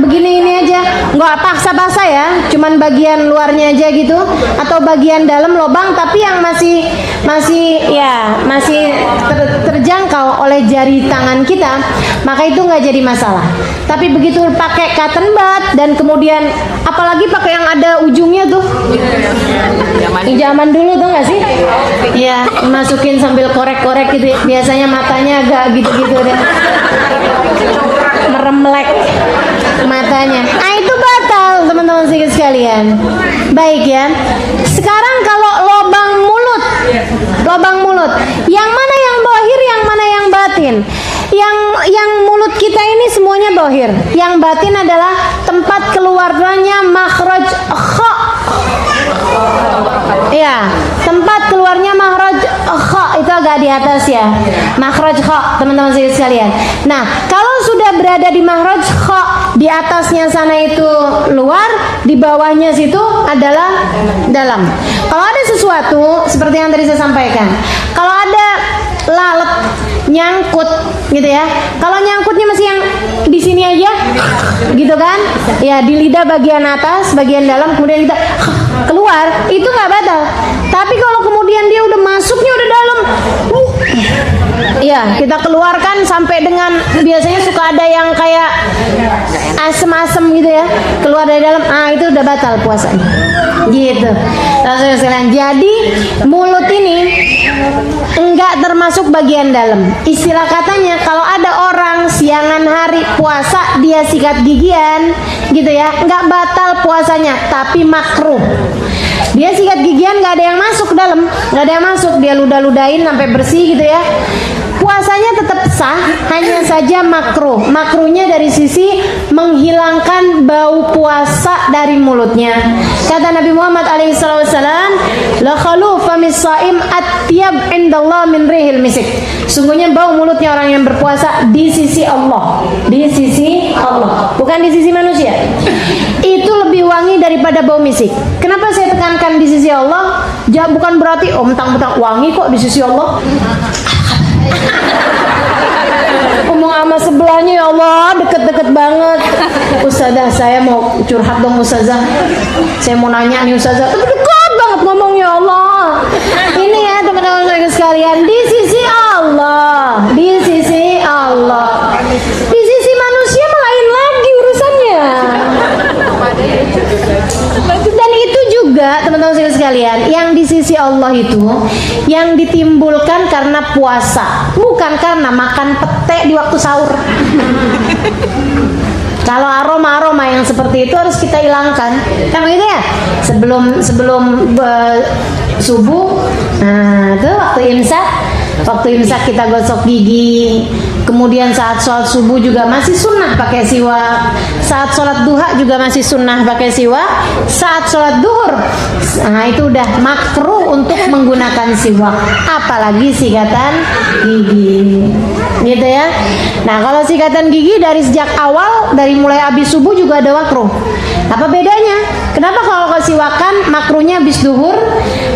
begini ini aja, nggak paksa-paksa ya, cuman bagian luarnya aja gitu, atau bagian dalam lubang tapi yang masih terjangkau oleh jari tangan kita, maka itu nggak jadi masalah. Tapi begitu pakai cotton bud dan kemudian apalagi pakai yang ada ujungnya tuh, zaman dulu tuh nggak sih? Ya, masukin sambil korek-korek gitu. Biasanya matanya agak gitu-gitu deh, meremlek matanya. Nah itu batal teman-teman sekalian. Baik ya. Sekarang kalau lubang mulut, yang mana yang zahir, yang mana yang batin? Yang mulut kita ini semuanya zahir. Yang batin adalah tempat keluarnya makhraj kha. Ya, tempat keluarnya makhraj kha itu agak di atas ya. Makhraj kha, teman-teman sekalian. Nah, kalau sudah berada di makhraj kha, di atasnya sana itu luar, di bawahnya situ adalah dalam. Kalau ada sesuatu seperti yang tadi saya sampaikan, kalau ada lalat nyangkut gitu ya, kalau nyangkutnya masih yang di sini aja, gitu kan? Ya di lidah bagian atas, bagian dalam, kemudian kita keluar, itu nggak batal. Tapi kalau kemudian dia udah masuknya udah dalam, ya kita keluarkan sampai dengan biasanya suka ada yang kayak asem-asem gitu ya, keluar dari dalam, itu udah batal puasanya. Gitu. Jadi mulut ini enggak termasuk bagian dalam. Istilah katanya kalau ada orang siangan hari puasa dia sikat gigian gitu ya, enggak batal puasanya, tapi makruh. Dia sikat gigian nggak ada yang masuk ke dalam, nggak ada yang masuk, dia ludah-ludahin sampai bersih gitu ya, puasanya tetap sah, hanya saja makruh. Makruhnya dari sisi menghilangkan bau puasa dari mulutnya. Kata Nabi Muhammad alaihissalam, la khalu famis saim atyab indallah min rihil misik. Sungguhnya bau mulutnya orang yang berpuasa di sisi Allah, di sisi Allah, bukan di sisi manusia, itu lebih wangi daripada bau misik. Kenapa saya tekankan di sisi Allah? Bukan berarti mentang-mentang wangi kok di sisi Allah. Ngomong sama sebelahnya, ya Allah deket-deket banget. Ustazah saya mau curhat dong Ustazah, saya mau nanya nih Ustazah, tapi dekat banget ngomongnya, ya Allah. Ini ya teman-teman sekalian, di sisi Allah, di sisi Allah. Di sisi manusia lain lagi urusannya. Dan itu juga teman-teman sekalian, yang di sisi Allah itu yang ditimbulkan karena puasa, bukan karena makan pete di waktu sahur. Kalau aroma-aroma yang seperti itu harus kita hilangkan, kan begitu ya? Sebelum subuh, itu waktu imsak kita gosok gigi. Kemudian saat sholat subuh juga masih sunnah pakai siwak. Saat sholat duha juga masih sunnah pakai siwak. Saat sholat duhur, itu udah makruh untuk menggunakan siwak, apalagi sikatan gigi, gitu ya. Nah kalau sikatan gigi dari sejak awal, dari mulai habis subuh juga ada makruh. Apa bedanya? Kenapa kalau siwakan makruhnya habis duhur,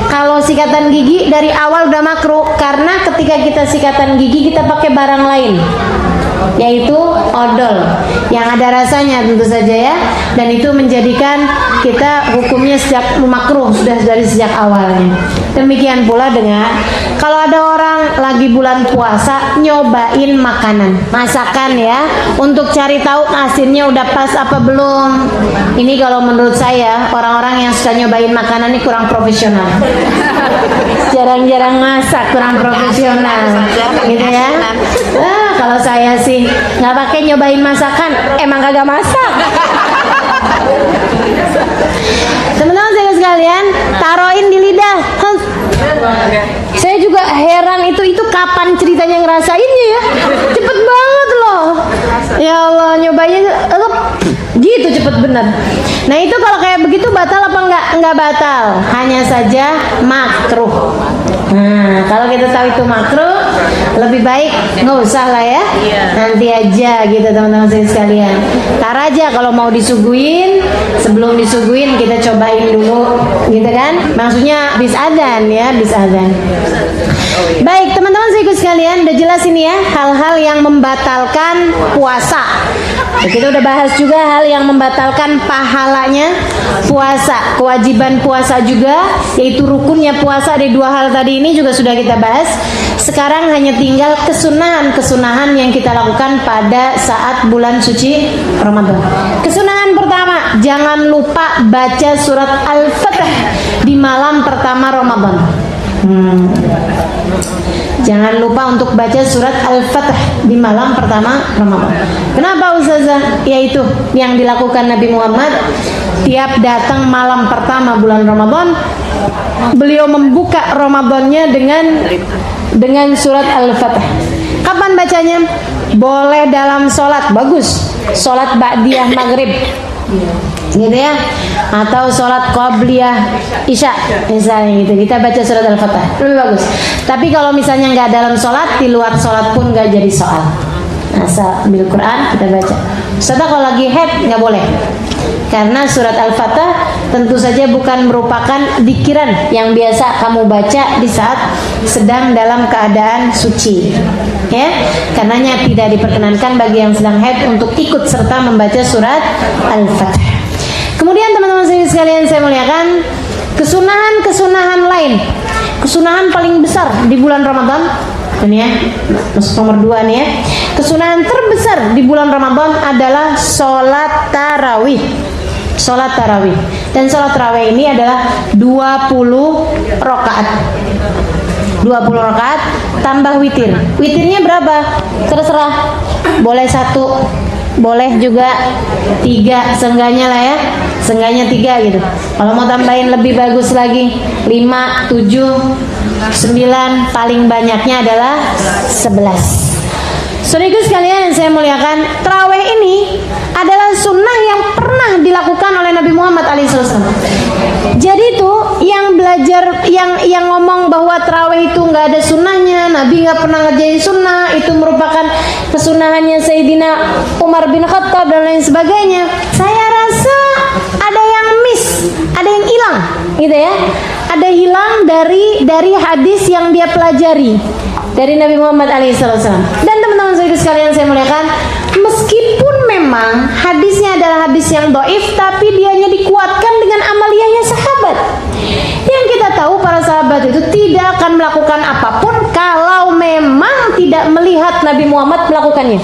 kalau sikatan gigi dari awal udah makruh? Karena ketika kita sikatan gigi kita pakai barang lain, yaitu odol yang ada rasanya tentu saja ya, dan itu menjadikan kita hukumnya sejak makruh sudah dari sejak awalnya. Demikian pula dengan kalau ada orang lagi bulan puasa nyobain makanan, masakan ya, untuk cari tahu asinnya udah pas apa belum. Ini kalau menurut saya orang-orang yang suka nyobain makanan ini kurang profesional. Jarang-jarang masak, kurang profesional, gitu ya. Kalau saya sih nggak pakai nyobain masakan, emang kagak masak. Teman-teman sekalian, taruhin di lidah. Saya juga heran itu kapan ceritanya ngerasainnya ya, cepet banget loh. Ya Allah, nyobainnya gitu cepet bener. Nah itu kalau kayak begitu batal apa enggak? Enggak batal, hanya saja makruh. Nah kalau kita tahu itu makruh, lebih baik nggak usah lah ya, nanti aja gitu teman-teman sekalian. Tar aja kalau mau disuguhin, sebelum disuguhin kita cobain dulu, gitu kan? Maksudnya bis adzan ya, bis adzan. Baik teman-teman sekalian, udah jelas ini ya hal-hal yang membatalkan puasa. Kita udah bahas juga hal yang membatalkan pahalanya puasa, kewajiban puasa juga, yaitu rukunnya puasa. Ada dua hal tadi ini juga sudah kita bahas. Sekarang hanya tinggal kesunahan-kesunahan yang kita lakukan pada saat bulan suci Ramadan. Kesunahan pertama, jangan lupa baca surat Al-Fatih di malam pertama Ramadan. Jangan lupa untuk baca surat Al-Fatih di malam pertama Ramadan. Kenapa Ustazah? Yaitu yang dilakukan Nabi Muhammad tiap datang malam pertama bulan Ramadan, beliau membuka Ramadannya dengan surat Al-Fatih. Kapan bacanya? Boleh dalam sholat, bagus. Sholat ba'diyah maghrib, gitu ya, atau sholat qabliyah isya misalnya gitu, kita baca surat Al-Fatih lebih bagus. Tapi kalau misalnya nggak dalam sholat, di luar sholat pun nggak jadi soal, asal bil Quran kita baca. Setelah kalau lagi haid nggak boleh, karena surat Al-Fatih tentu saja bukan merupakan dikiran yang biasa kamu baca di saat sedang dalam keadaan suci. ya, karenanya tidak diperkenankan bagi yang sedang haid untuk ikut serta membaca surat Al-Fath. Kemudian teman-teman sekalian saya muliakan, kesunahan lain, kesunahan paling besar di bulan Ramadan ini ya, masuk nomor 2 nih ya. Kesunahan terbesar di bulan Ramadan adalah sholat tarawih. Sholat tarawih. Dan sholat tarawih ini adalah 20 rakaat. 20 rakaat tambah witir. Witirnya berapa? Terserah. Boleh 1, boleh juga 3, seenggaknya lah ya. Seenggaknya 3 gitu. Kalau mau tambahin lebih bagus lagi 5, 7, 9, paling banyaknya adalah 11. Saudaraku sekalian yang saya muliakan, tarawih ini adalah sunnah yang pernah dilakukan oleh Nabi Muhammad SAW. Jadi itu yang belajar, yang ngomong bahwa tarawih itu nggak ada sunnahnya, Nabi nggak pernah ngerjain sunnah, itu merupakan kesunahannya Sayyidina Umar bin Khattab dan lain sebagainya. Saya rasa ada yang miss, ada yang hilang, gitu ya. Ada hilang dari hadis yang dia pelajari dari Nabi Muhammad SAW. Dan teman-teman sekalian saya muliakan, meskipun memang hadisnya adalah hadis yang dhaif, tapi dianya dikuatkan dengan amaliyahnya sahabat. Yang kita tahu para sahabat itu tidak akan melakukan apapun kalau memang tidak melihat Nabi Muhammad melakukannya.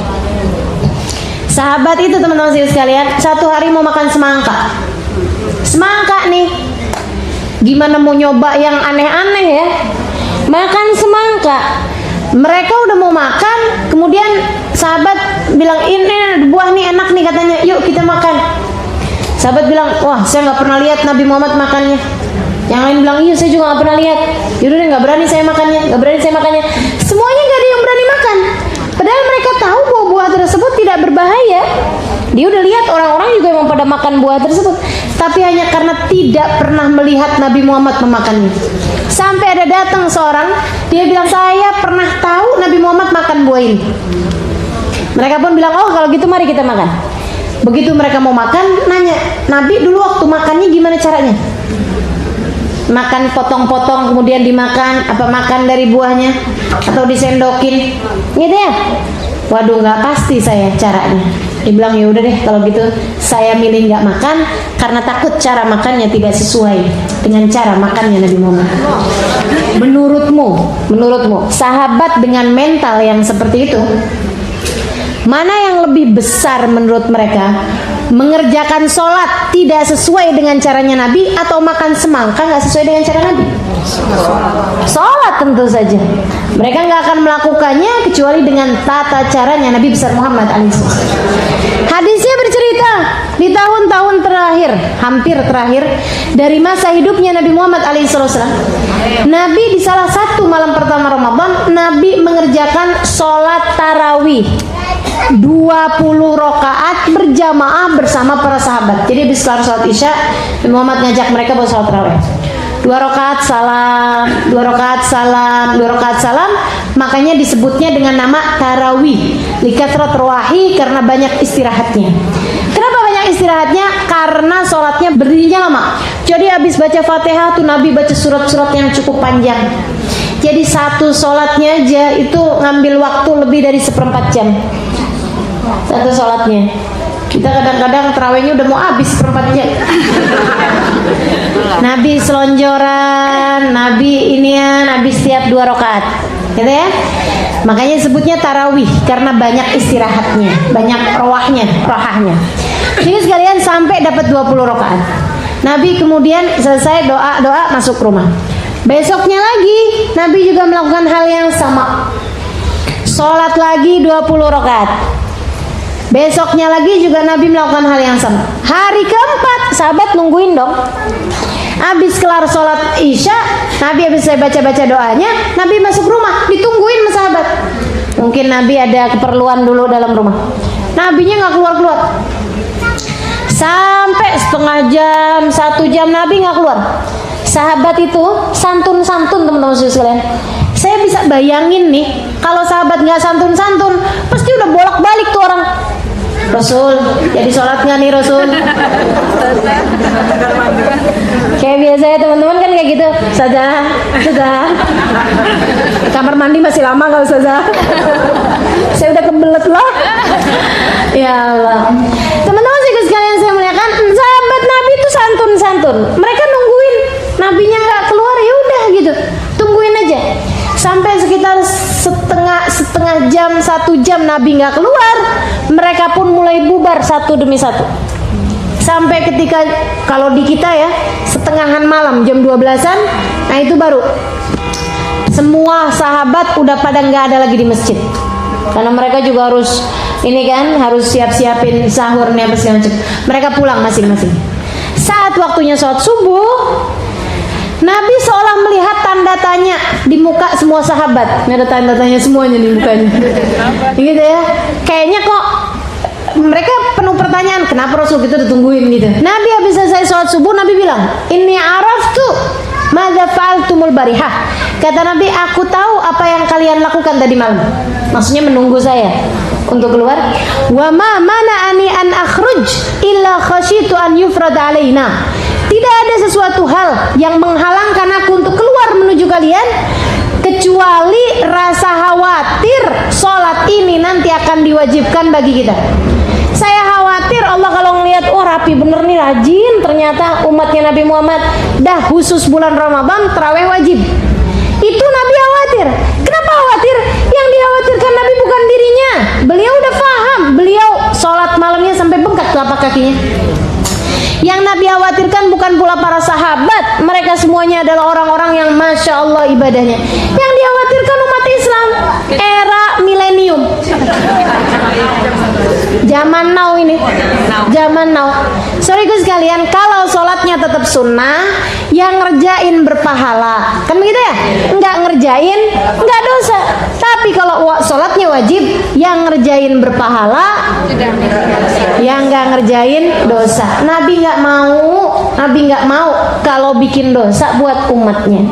Sahabat itu teman-teman sekalian, satu hari mau makan semangka. Semangka nih, gimana mau nyoba yang aneh-aneh ya? Makan semangka. Mereka udah mau makan, kemudian sahabat bilang, ini buah nih enak nih katanya, yuk kita makan. Sahabat bilang, wah saya nggak pernah lihat Nabi Muhammad makannya. Yang lain bilang, iya saya juga nggak pernah lihat. Yaudah deh, nggak berani saya makannya, nggak berani saya makannya. Semuanya nggak ada yang berani makan. Padahal mereka tahu bahwa buah tersebut tidak berbahaya. Dia udah lihat orang-orang juga memang pada makan buah tersebut, tapi hanya karena tidak pernah melihat Nabi Muhammad memakannya. Sampai ada datang seorang, dia bilang, saya pernah tahu Nabi Muhammad makan buah ini. Mereka pun bilang, oh kalau gitu mari kita makan. Begitu mereka mau makan, nanya, Nabi dulu waktu makannya gimana caranya? Makan potong-potong kemudian dimakan, apa makan dari buahnya, atau disendokin, gitu ya? Waduh, nggak pasti saya caranya. Dia bilang, ya udah deh kalau gitu saya milih nggak makan karena takut cara makannya tidak sesuai dengan cara makannya Nabi Muhammad. Menurutmu sahabat dengan mental yang seperti itu, mana yang lebih besar menurut mereka? Mengerjakan sholat tidak sesuai dengan caranya Nabi, atau makan semangka nggak sesuai dengan cara Nabi? Sholat tentu saja. Mereka nggak akan melakukannya kecuali dengan tata caranya Nabi besar Muhammad alaihissalam. Hadisnya bercerita di tahun-tahun terakhir, hampir terakhir dari masa hidupnya Nabi Muhammad alaihissalam. Nabi di salah satu malam pertama Ramadan, Nabi mengerjakan sholat tarawih 20 rakaat berjamaah bersama para sahabat. Jadi habis kelar sholat isya, Nabi Muhammad ngajak mereka buat sholat tarawih. 2 rakaat salam, 2 rakaat salam, 2 rakaat salam. Makanya disebutnya dengan nama tarawih, likatrat rawahi, karena banyak istirahatnya. Kenapa banyak istirahatnya? Karena sholatnya berdirinya lama. Jadi habis baca Fatihah tuh Nabi baca surat-surat yang cukup panjang. Jadi satu sholatnya aja itu ngambil waktu lebih dari 1/4 jam. Satu sholatnya. Kita kadang-kadang terawihnya udah mau habis 1/4 jam. Nabi selonjoran, Nabi inian, Nabi setiap 2 rakaat, gitu ya. Makanya sebutnya tarawih karena banyak istirahatnya, banyak rohahnya. Jadi sekalian sampai dapat 20 rakaat. Nabi kemudian selesai doa masuk rumah. Besoknya lagi Nabi juga melakukan hal yang sama. Sholat lagi 20 rakaat. Besoknya lagi juga Nabi melakukan hal yang sama. Hari keempat sahabat nungguin dong. Habis kelar sholat isya, Nabi habis saya baca-baca doanya, Nabi masuk rumah, ditungguin sama sahabat. Mungkin Nabi ada keperluan dulu dalam rumah. Nabinya nggak keluar-keluar. Sampai setengah jam, 1 jam Nabi nggak keluar. Sahabat itu santun-santun teman-teman sekalian. Saya bisa bayangin nih, kalau sahabat nggak santun-santun, pasti udah bolak-balik tuh orang. Rasul, jadi sholat nggak nih Rasul? Kayak biasa ya teman-teman kan kayak gitu. Saja. Kamar mandi masih lama nggak Ustazah? Saya udah kebelet loh. Ya Allah. Teman-teman sekalian saya muliakan, sahabat Nabi itu santun. Mereka nungguin Nabinya nggak keluar, ya udah gitu, tungguin aja. Sampai sekitar setengah jam, 1 jam Nabi nggak keluar, mereka pun mulai bubar satu demi satu. Sampai ketika kalau di kita ya setengahan malam jam 12-an, nah itu baru semua sahabat udah pada nggak ada lagi di masjid, karena mereka juga harus ini kan, harus siap-siapin sahurnya apa segala macam. Mereka pulang masing-masing. Saat waktunya sholat subuh, Nabi seolah melihat tanda tanya di muka semua sahabat. Ini ada tanda tanya semuanya di mukanya. Gitu ya. Kayaknya kok mereka penuh pertanyaan, kenapa Rasul gitu ditungguin gitu. Nabi habis selesai sholat subuh, Nabi bilang, "Inni araftu madza fa'altumul barihah." Kata Nabi, aku tahu apa yang kalian lakukan tadi malam. Maksudnya menunggu saya untuk keluar. Wa ma mana'ani an akhruj illa khasyitu an yufrad alaina. Tidak ada sesuatu hal yang menghalangkan aku untuk keluar menuju kalian kecuali rasa khawatir sholat ini nanti akan diwajibkan bagi kita. Saya khawatir Allah kalau ngelihat, oh rapi bener nih, rajin ternyata umatnya Nabi Muhammad, dah khusus bulan Ramadan tarawih wajib. Itu Nabi khawatir. Kenapa khawatir? Yang dikhawatirkan Nabi bukan dirinya. Beliau udah paham, beliau sholat malamnya sampai bengkak telapak kakinya. Yang Nabi khawatirkan bukan pula para sahabat, mereka semuanya adalah orang-orang yang masya Allah ibadahnya. Yang dikhawatirkan umat Islam era milenium, zaman now ini, zaman now. Saudaraku sekalian, kalau sholatnya tetap sunnah, yang ngerjain berpahala, kan begitu ya? Nggak ngerjain, nggak dosa. Tapi kalau sholatnya wajib, yang ngerjain berpahala, yang nggak ngerjain dosa. Nabi nggak mau kalau bikin dosa buat umatnya.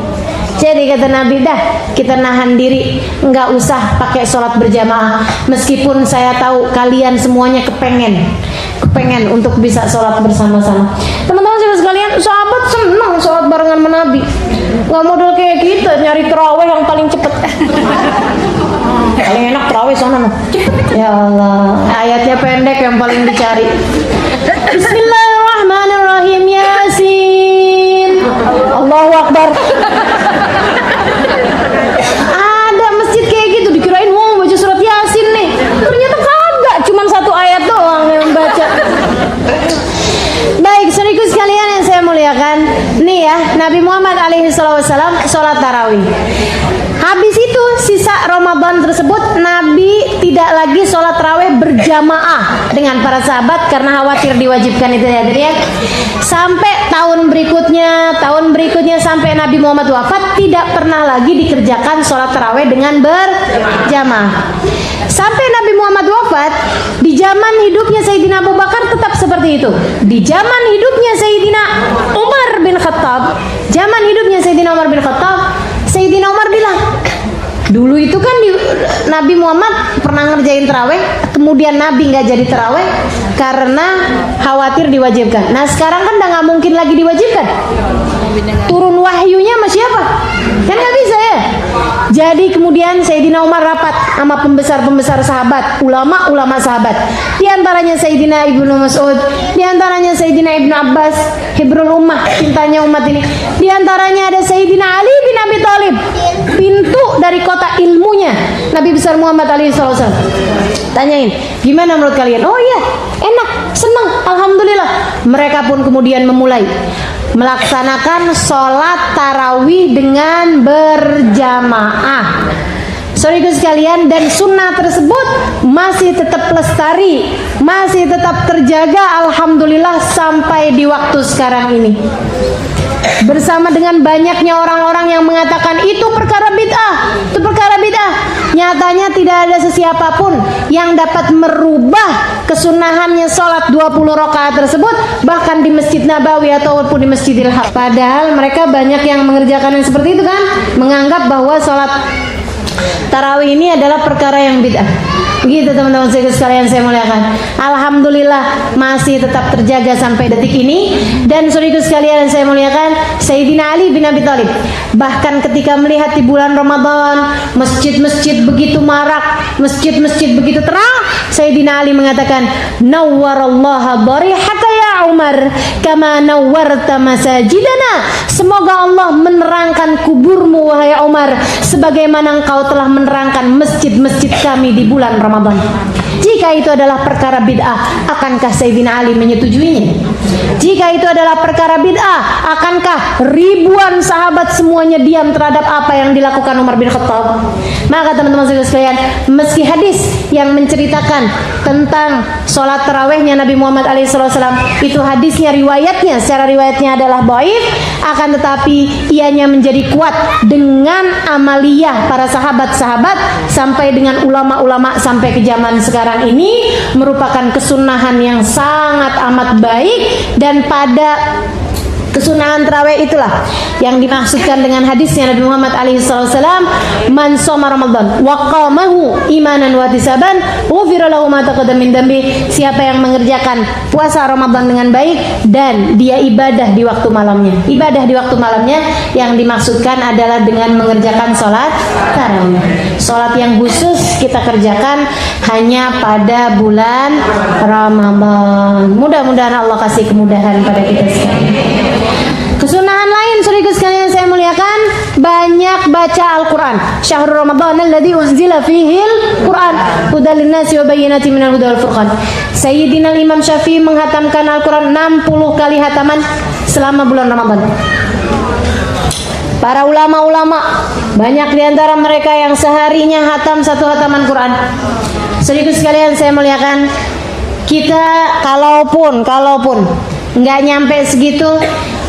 Jadi kata Nabi, dah kita nahan diri, nggak usah pakai sholat berjamaah. Meskipun saya tahu kalian semuanya kepengen untuk bisa sholat bersama-sama. Teman-teman sekalian, sahabat senang sholat barengan sama Nabi. Nggak model kayak kita nyari tarawih yang paling cepet. Paling enak tarawih sana noh. Ya Allah, ayatnya pendek yang paling dicari. Bismillahirrahmanirrahim. Yasin. Allahu Akbar. Ada masjid kayak gitu, dikirain mau baca surat Yasin nih. Ternyata kagak, cuman 1 ayat doang yang baca. Baik, saudaraku sekalian yang saya muliakan, nih ya, Nabi Muhammad alaihissalam sholat tarawih. Habis itu sisa Ramadan tersebut Nabi tidak lagi sholat tarawih berjamaah dengan para sahabat karena khawatir diwajibkan itu ya, ya. Sampai tahun berikutnya sampai Nabi Muhammad wafat tidak pernah lagi dikerjakan sholat tarawih dengan berjamaah. Sampai Nabi Muhammad wafat, di zaman hidupnya Sayyidina Abu Bakar tetap seperti itu. Di zaman hidupnya Sayyidina Umar bin Khattab, Sayyidina Umar bilang, dulu itu kan Nabi Muhammad pernah ngerjain tarawih, kemudian Nabi nggak jadi tarawih karena khawatir diwajibkan. Nah sekarang kan udah nggak mungkin lagi diwajibkan. Turun wahyunya sama siapa? Kan nggak bisa ya. Jadi kemudian Sayyidina Umar rapat sama pembesar-pembesar sahabat, ulama-ulama sahabat. Di antaranya Sayyidina Ibnu Mas'ud, di antaranya Sayyidina Ibnu Abbas, hibrul ummah, cintanya umat ini. Di antaranya ada Sayyidina Ali bin Abi Thalib, pintu dari kota ilmunya Nabi besar Muhammad SAW. Tanyain, gimana menurut kalian? Oh iya, enak, senang, alhamdulillah. Mereka pun kemudian memulai melaksanakan sholat tarawih dengan berjamaah. Saudaraku sekalian, dan sunnah tersebut masih tetap lestari, masih tetap terjaga, alhamdulillah sampai di waktu sekarang ini. Bersama dengan banyaknya orang-orang yang mengatakan itu perkara bid'ah, nyatanya tidak ada sesiapapun yang dapat merubah kesunahannya sholat 20 rakaat tersebut, bahkan di Masjid Nabawi ataupun di Masjidil Haram. Padahal mereka banyak yang mengerjakan yang seperti itu kan, menganggap bahwa sholat tarawih ini adalah perkara yang bid'ah. Begitu teman-teman sekalian saya muliakan. Alhamdulillah masih tetap terjaga sampai detik ini. Dan saudaraku sekalian saya muliakan, Sayyidina Ali bin Abi Thalib bahkan ketika melihat di bulan Ramadan masjid-masjid begitu marak, masjid-masjid begitu terang, Sayyidina Ali mengatakan, nawwarallaha darihaka ya Umar kama nawwarta masajidana. Semoga Allah menerangkan kuburmu wahai Umar sebagaimana engkau telah menerangkan masjid-masjid kami di bulan Ramadan. Jika itu adalah perkara bid'ah, akankah Sayyidina Ali menyetujuinya? Jika itu adalah perkara bid'ah, akankah ribuan sahabat semuanya diam terhadap apa yang dilakukan Umar bin Khattab? Maka teman-teman sekalian, meski hadis yang menceritakan tentang sholat tarawihnya Nabi Muhammad SAW itu hadisnya riwayatnya secara riwayatnya adalah dhaif, akan tetapi ianya menjadi kuat dengan amaliyah para sahabat-sahabat sampai dengan ulama-ulama sampai ke zaman sekarang ini, merupakan kesunahan yang sangat amat baik. Dan pada kesunahan tarawih itulah yang dimaksudkan dengan hadisnya Nabi Muhammad SAW, man shoma Ramadan wa qamahu imanan wa ihtisaban ghufira lahu ma taqaddama min dambi. Siapa yang mengerjakan puasa Ramadan dengan baik dan dia ibadah di waktu malamnya. Ibadah di waktu malamnya yang dimaksudkan adalah dengan mengerjakan sholat tarawih. Sholat yang khusus kita kerjakan hanya pada bulan Ramadan. Mudah-mudahan Allah kasih kemudahan pada kita sekalian. Kesunahan lain saudara sekalian saya muliakan, banyak baca Al-Quran. Syahrul Ramadan alladzi unzila fihil Quran hudal linnasi wa bayyinatin minal huda wal furqan. Sayyidina Imam Syafi'i menghatamkan Al-Quran 60 kali hataman selama bulan Ramadan. Para ulama-ulama banyak diantara mereka yang seharinya hatam satu hataman Quran. Saudara sekalian saya muliakan, kita kalaupun nggak nyampe segitu,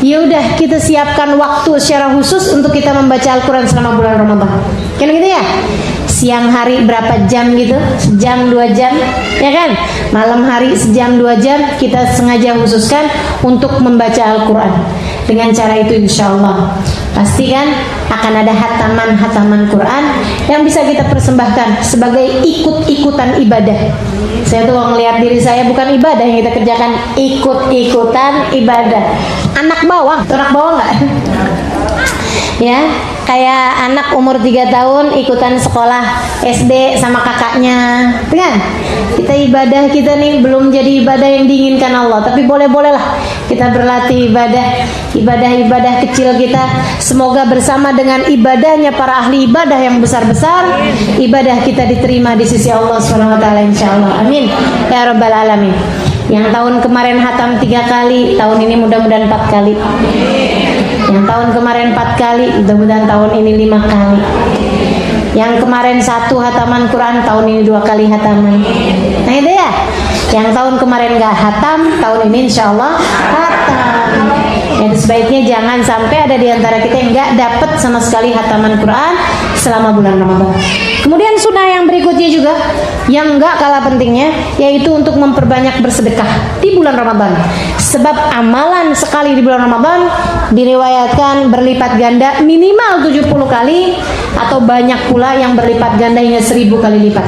ya udah kita siapkan waktu secara khusus untuk kita membaca Al-Quran selama bulan Ramadan. Kan gitu ya? Siang hari berapa jam gitu? Sejam 2 jam, ya kan? Malam hari sejam 2 jam kita sengaja khususkan untuk membaca Al-Quran. Dengan cara itu insya Allah pasti kan akan ada hataman-hataman Quran yang bisa kita persembahkan sebagai ikut-ikutan ibadah. Saya tuh ngelihat diri saya bukan ibadah yang kita kerjakan, ikut-ikutan ibadah. Anak bawang nggak? Ya, kayak anak umur 3 tahun ikutan sekolah SD sama kakaknya, kan? Kita ibadah kita nih belum jadi ibadah yang diinginkan Allah, tapi boleh-bolehlah kita berlatih ibadah kecil kita. Semoga bersama dengan ibadahnya para ahli ibadah yang besar-besar, ibadah kita diterima di sisi Allah SWT insyaallah. Amin ya rabbal alamin. Yang tahun kemarin hatam 3 kali, tahun ini mudah-mudahan 4 kali. Yang tahun kemarin 4 kali, mudah-mudahan tahun ini 5 kali. Yang kemarin 1 hataman Quran, tahun ini 2 kali hataman. Nah itu ya. Yang tahun kemarin gak hatam, tahun ini insya Allah hatam. Jadi sebaiknya jangan sampai ada di antara kita yang gak dapat sama sekali hataman Quran selama bulan Ramadan. Kemudian sunnah yang berikutnya juga yang gak kalah pentingnya, yaitu untuk memperbanyak bersedekah di bulan Ramadan. Sebab amalan sekali di bulan Ramadan diriwayatkan berlipat ganda minimal 70 kali, atau banyak pula yang berlipat ganda hingga 1000 kali lipat.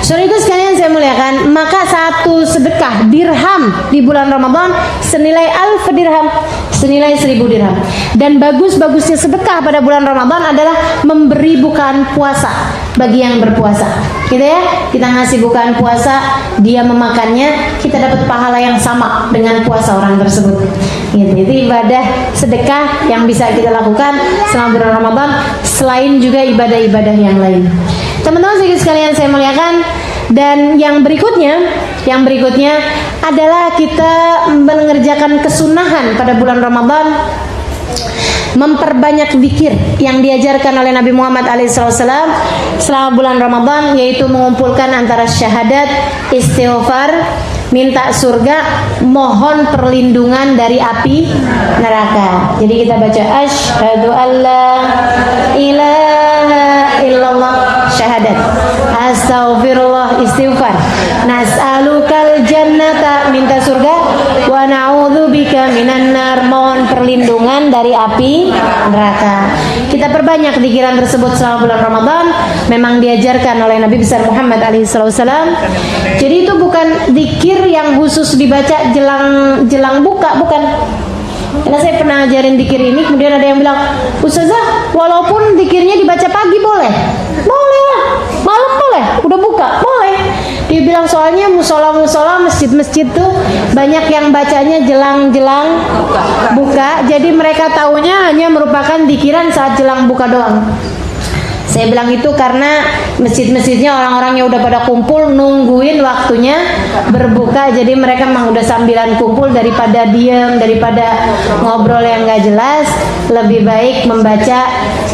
Saudara sekalian saya muliakan, maka satu sedekah dirham di bulan Ramadan senilai 1000 dirham, senilai 1000 dirham. Dan bagus-bagusnya sedekah pada bulan Ramadan adalah memberi bukaan puasa bagi yang berpuasa. Gitu ya, kita ngasih bukaan puasa, dia memakannya, kita dapat pahala yang sama dengan puasa orang tersebut. Gitu. Itu ibadah sedekah yang bisa kita lakukan selama bulan Ramadan, selain juga ibadah-ibadah yang lain. Teman-teman sekalian saya muliakan, dan yang berikutnya adalah kita mengerjakan kesunahan pada bulan Ramadan, memperbanyak zikir yang diajarkan oleh Nabi Muhammad SAW selama bulan Ramadan, yaitu mengumpulkan antara syahadat, istighfar, minta surga, mohon perlindungan dari api neraka. Jadi kita baca asyhadu alla ilaha illallah, syahadat, astaghfirullah, istighfar, nas'alukal jannata, minta surga, wa na'udzu bika minan nar, mohon perlindungan dari api neraka. Kita perbanyak zikran tersebut selama bulan Ramadan. Memang diajarkan oleh Nabi besar Muhammad alaihissalam. Jadi itu bukan zikir yang khusus dibaca jelang buka, bukan. Karena saya pernah ajarin zikir ini, kemudian ada yang bilang, Ustazah, walaupun zikirnya dibaca pagi boleh? Boleh lah. Malam boleh? Udah buka? Boleh. Dia bilang soalnya musola-musola, masjid-masjid tuh banyak yang bacanya jelang-jelang buka. Jadi mereka taunya hanya merupakan zikiran saat jelang buka doang. Saya bilang itu karena masjid-masjidnya orang-orangnya udah pada kumpul nungguin waktunya berbuka. Jadi mereka memang udah sambilan kumpul, daripada diam, daripada ngobrol yang gak jelas, lebih baik membaca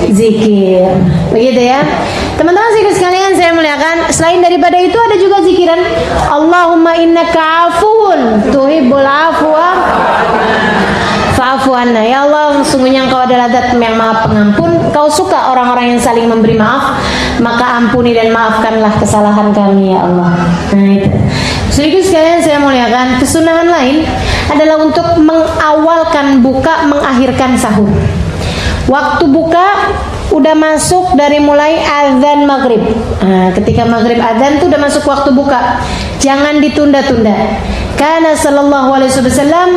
zikir. Begitu ya. Teman-teman sekalian saya muliakan, selain daripada itu ada juga zikiran Allahumma innaka afuun tuhibbul afwa fa'fu anna. Ya Allah, sungguhnya Engkau adalah Zat yang Maha Pengampun, Kau suka orang-orang yang saling memberi maaf, maka ampuni dan maafkanlah kesalahan kami ya Allah. Nah itu. Sedikit sekalian saya muliakan, kesunahan lain adalah untuk mengawalkan buka, mengakhirkan sahur. Waktu buka udah masuk dari mulai azan maghrib. Nah, ketika maghrib azan tuh udah masuk waktu buka. Jangan ditunda-tunda. Karena sallallahu alaihi wasallam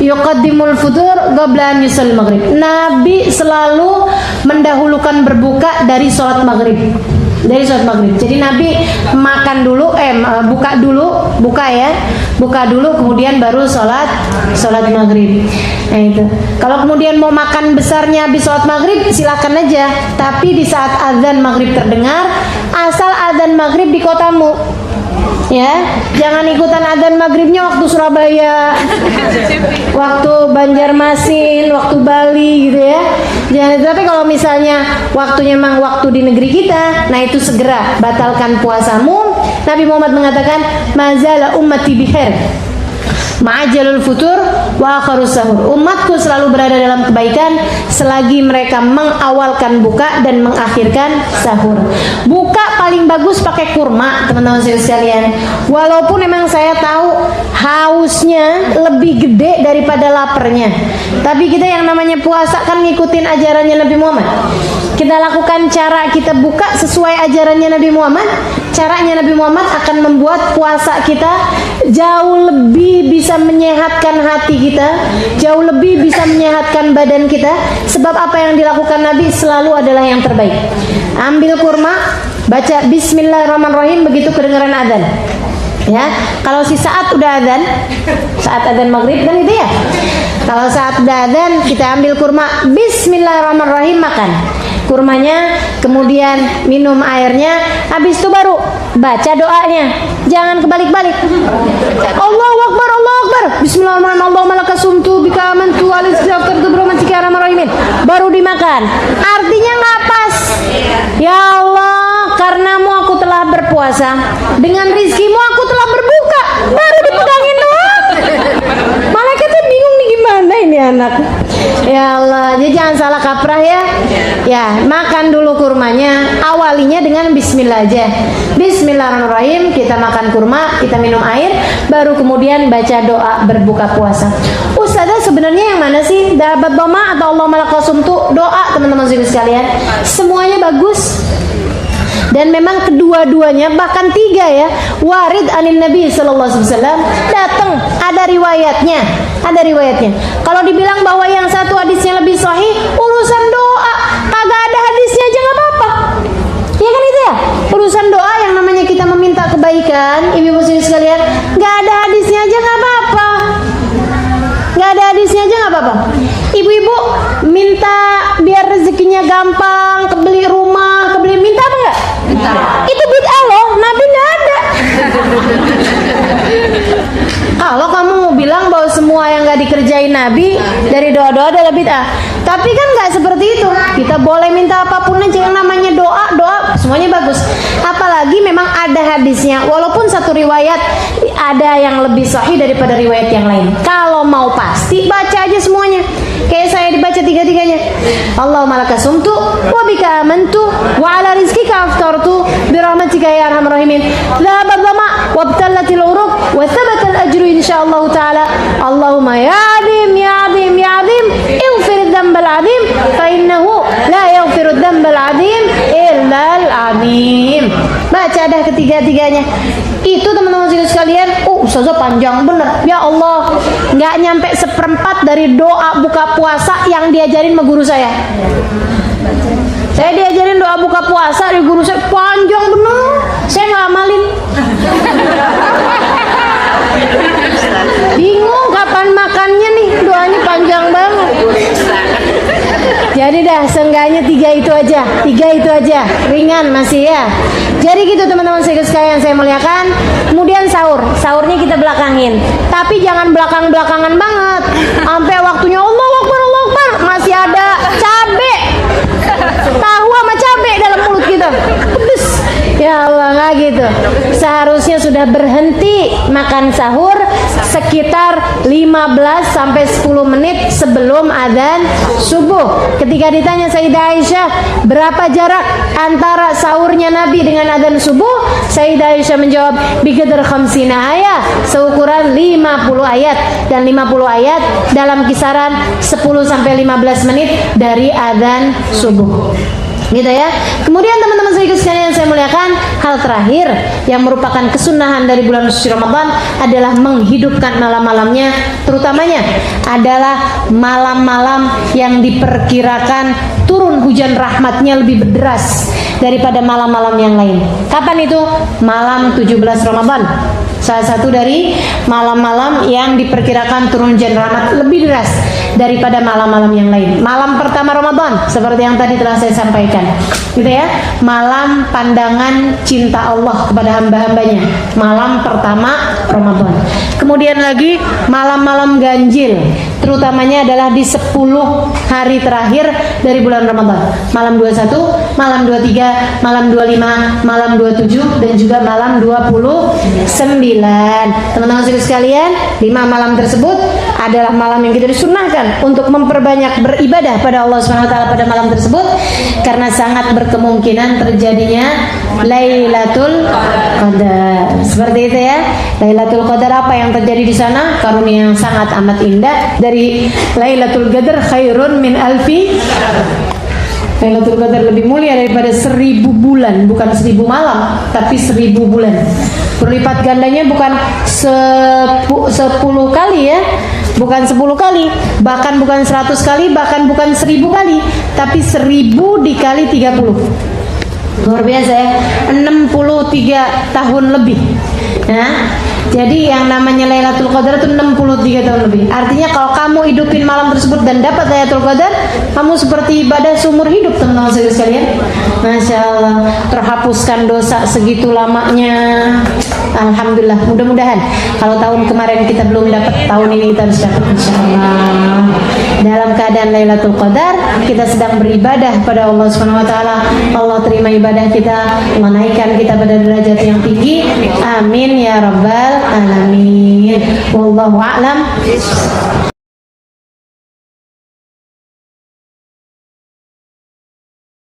yuqaddimul futur qabla an yusall maghrib. Nabi selalu mendahulukan berbuka dari sholat maghrib. Dari sholat maghrib. Jadi Nabi makan dulu, buka dulu, kemudian baru sholat maghrib. Nah itu. Kalau kemudian mau makan besarnya habis sholat maghrib, silakan aja. Tapi di saat azan maghrib terdengar, asal azan maghrib di kotamu. Ya, jangan ikutan adzan maghribnya waktu Surabaya, waktu Banjarmasin, waktu Bali gitu ya. Jangan. Tapi kalau misalnya waktunya memang waktu di negeri kita, nah itu segera batalkan puasamu. Nabi Muhammad mengatakan, mazala ummati bihair ma'ajalul futur wa akharus sahur. Umatku selalu berada dalam kebaikan selagi mereka mengawalkan buka dan mengakhirkan sahur. Buka paling bagus pakai kurma, teman-teman sekalian. Walaupun memang saya tahu hausnya lebih gede daripada laparnya, tapi kita yang namanya puasa kan ngikutin ajarannya Nabi Muhammad. Kita lakukan cara kita buka sesuai ajarannya Nabi Muhammad. Caranya Nabi Muhammad akan membuat puasa kita jauh lebih bisa menyehatkan hati kita, jauh lebih bisa menyehatkan badan kita. Sebab apa yang dilakukan Nabi selalu adalah yang terbaik. Ambil kurma, baca Bismillahirrahmanirrahim begitu kedengaran adzan. Ya, kalau si saat udah adzan, saat adzan maghrib kan itu ya. Kalau saat udah adzan kita ambil kurma, Bismillahirrahmanirrahim, makan kurmanya, kemudian minum airnya, habis itu baru baca doanya. Jangan kebalik-balik. Allahu Akbar, Allahu Akbar. Bismillahirrahmanirrahim. Allahumma lakasumtu bika amantu alistighfartu birahmatika ya arhamar rahimin. Baru dimakan. Artinya nggak pas. Ya Allah, karenamu aku telah berpuasa, dengan rizkimu aku telah berbuka. Baru dipegangin doang. Malaikatnya bingung nih, gimana ini anak. Ya Allah, jadi jangan salah kaprah ya. Ya, makan dulu kurmanya. Awalinya dengan bismillah aja. Bismillahirrahmanirrahim, kita makan kurma, kita minum air, baru kemudian baca doa berbuka puasa. Ustazah, sebenarnya yang mana sih? Dapat doma atau Allah malakasumtu? Doa, teman-teman sekalian. Semuanya bagus. Dan memang kedua-duanya, bahkan tiga ya, warid anin Nabi sallallahu alaihi wasallam, datang, ada riwayatnya. Kalau dibilang bahwa yang satu hadisnya lebih sahih, urusan doa kagak ada hadisnya aja nggak apa-apa. Ya kan itu ya? Urusan doa yang namanya kita meminta kebaikan, ibu-ibu sekalian, nggak ada hadisnya aja nggak apa-apa. Nggak ada hadisnya aja nggak apa-apa. Ibu-ibu minta biar rezekinya gampang, kebeli rumah, minta apa enggak? Minta. Itu bid'ah loh, Nabi nggak ada. Kalau kamu bilang bahwa semua yang nggak dikerjain Nabi dari doa-doa adalah bid'ah, tapi kan nggak seperti itu. Kita boleh minta apapun aja, yang namanya doa semuanya bagus. Apalagi memang ada hadisnya, walaupun satu riwayat ada yang lebih sahih daripada riwayat yang lain. Kalau mau pasti baca aja semuanya, kayak saya dibaca tiga-tiganya. Allahumma laka sumtu wa bika amantu wa ala rizkika aftartu bi rahmatika ya arhamar rahimin. Dhahaba dhama wa btallatil uruq wa thabata al ajru insyaallah taala. Allahumma ya azim ya azim ya azim ighfir dzambal azim fa innahu la yaghfiru dzambal azim illa al azim. Baca dah ketiga-tiganya. Itu teman-teman sekalian, ustazah panjang bener. Ya Allah, nggak nyampe seperempat dari doa buka puasa yang diajarin sama guru saya. Saya diajarin doa buka puasa dari guru saya, panjang bener. Saya nggak amalin. Bingung kapan makannya nih, doanya panjang banget. Jadi dah, seenggaknya tiga itu aja, ringan masih ya. Jadi gitu teman-teman sekalian saya muliakan. Kemudian sahurnya kita belakangin, tapi jangan belakang-belakangan banget. Sampai waktunya Allahu Akbar, masih ada cabe, tahu sama cabe dalam mulut kita. Pedes. Ya Allah, nggak gitu. Seharusnya sudah berhenti makan sahur sekitar 15 sampai 10 menit sebelum adzan subuh. Ketika ditanya Sayyidah Aisyah, berapa jarak antara sahurnya Nabi dengan adzan subuh? Sayyidah Aisyah menjawab, biqadar khamsina ayat, seukuran 50 ayat, dan 50 ayat dalam kisaran 10 sampai 15 menit dari adzan subuh. Gitu ya. Kemudian teman-teman sekalian yang saya muliakan, hal terakhir yang merupakan kesunahan dari bulan suci Ramadan adalah menghidupkan malam-malamnya, terutamanya adalah malam-malam yang diperkirakan turun hujan rahmatnya lebih deras daripada malam-malam yang lain. Kapan itu? Malam 17 Ramadan. Salah satu dari malam-malam yang diperkirakan turun hujan rahmat lebih deras daripada malam-malam yang lain. Malam pertama Ramadan, seperti yang tadi telah saya sampaikan, gitu ya. Malam pandangan cinta Allah kepada hamba-hambanya, malam pertama Ramadan. Kemudian lagi malam-malam ganjil, terutamanya adalah di 10 hari terakhir dari bulan Ramadan. Malam 21, malam 23, malam 25, malam 27, dan juga malam 29. Teman-teman sekalian, 5 malam tersebut adalah malam yang kita disunahkan untuk memperbanyak beribadah pada Allah SWT pada malam tersebut, karena sangat berkemungkinan terjadinya Lailatul Qadar. Seperti itu ya. Lailatul Qadar, apa yang terjadi di sana? Karunia yang sangat amat indah. Dari Lailatul Qadar khairun min alfi. Lailatul Qadar lebih mulia daripada 1000 bulan, bukan 1000 malam, tapi 1000 bulan. Berlipat gandanya bukan 10 kali ya, bukan 10 kali, bahkan bukan 100 kali, bahkan bukan 1000 kali, tapi 1000 dikali 30. Luar biasa ya, 63 tahun lebih. Nah, jadi yang namanya Lailatul Qadar itu 63 tahun lebih. Artinya kalau kamu hidupin malam tersebut dan dapat Lailatul Qadar, kamu seperti ibadah seumur hidup, teman-teman sekalian. Masya Allah, terhapuskan dosa segitu lamanya. Alhamdulillah, mudah-mudahan kalau tahun kemarin kita belum dapat, tahun ini kita harus dapat insyaallah. Dalam keadaan Lailatul Qadar, kita sedang beribadah pada Allah Subhanahu wa taala. Allah terima ibadah kita, menaikkan kita pada derajat yang tinggi. Amin ya rabbal alamin. Wallahu a'lam.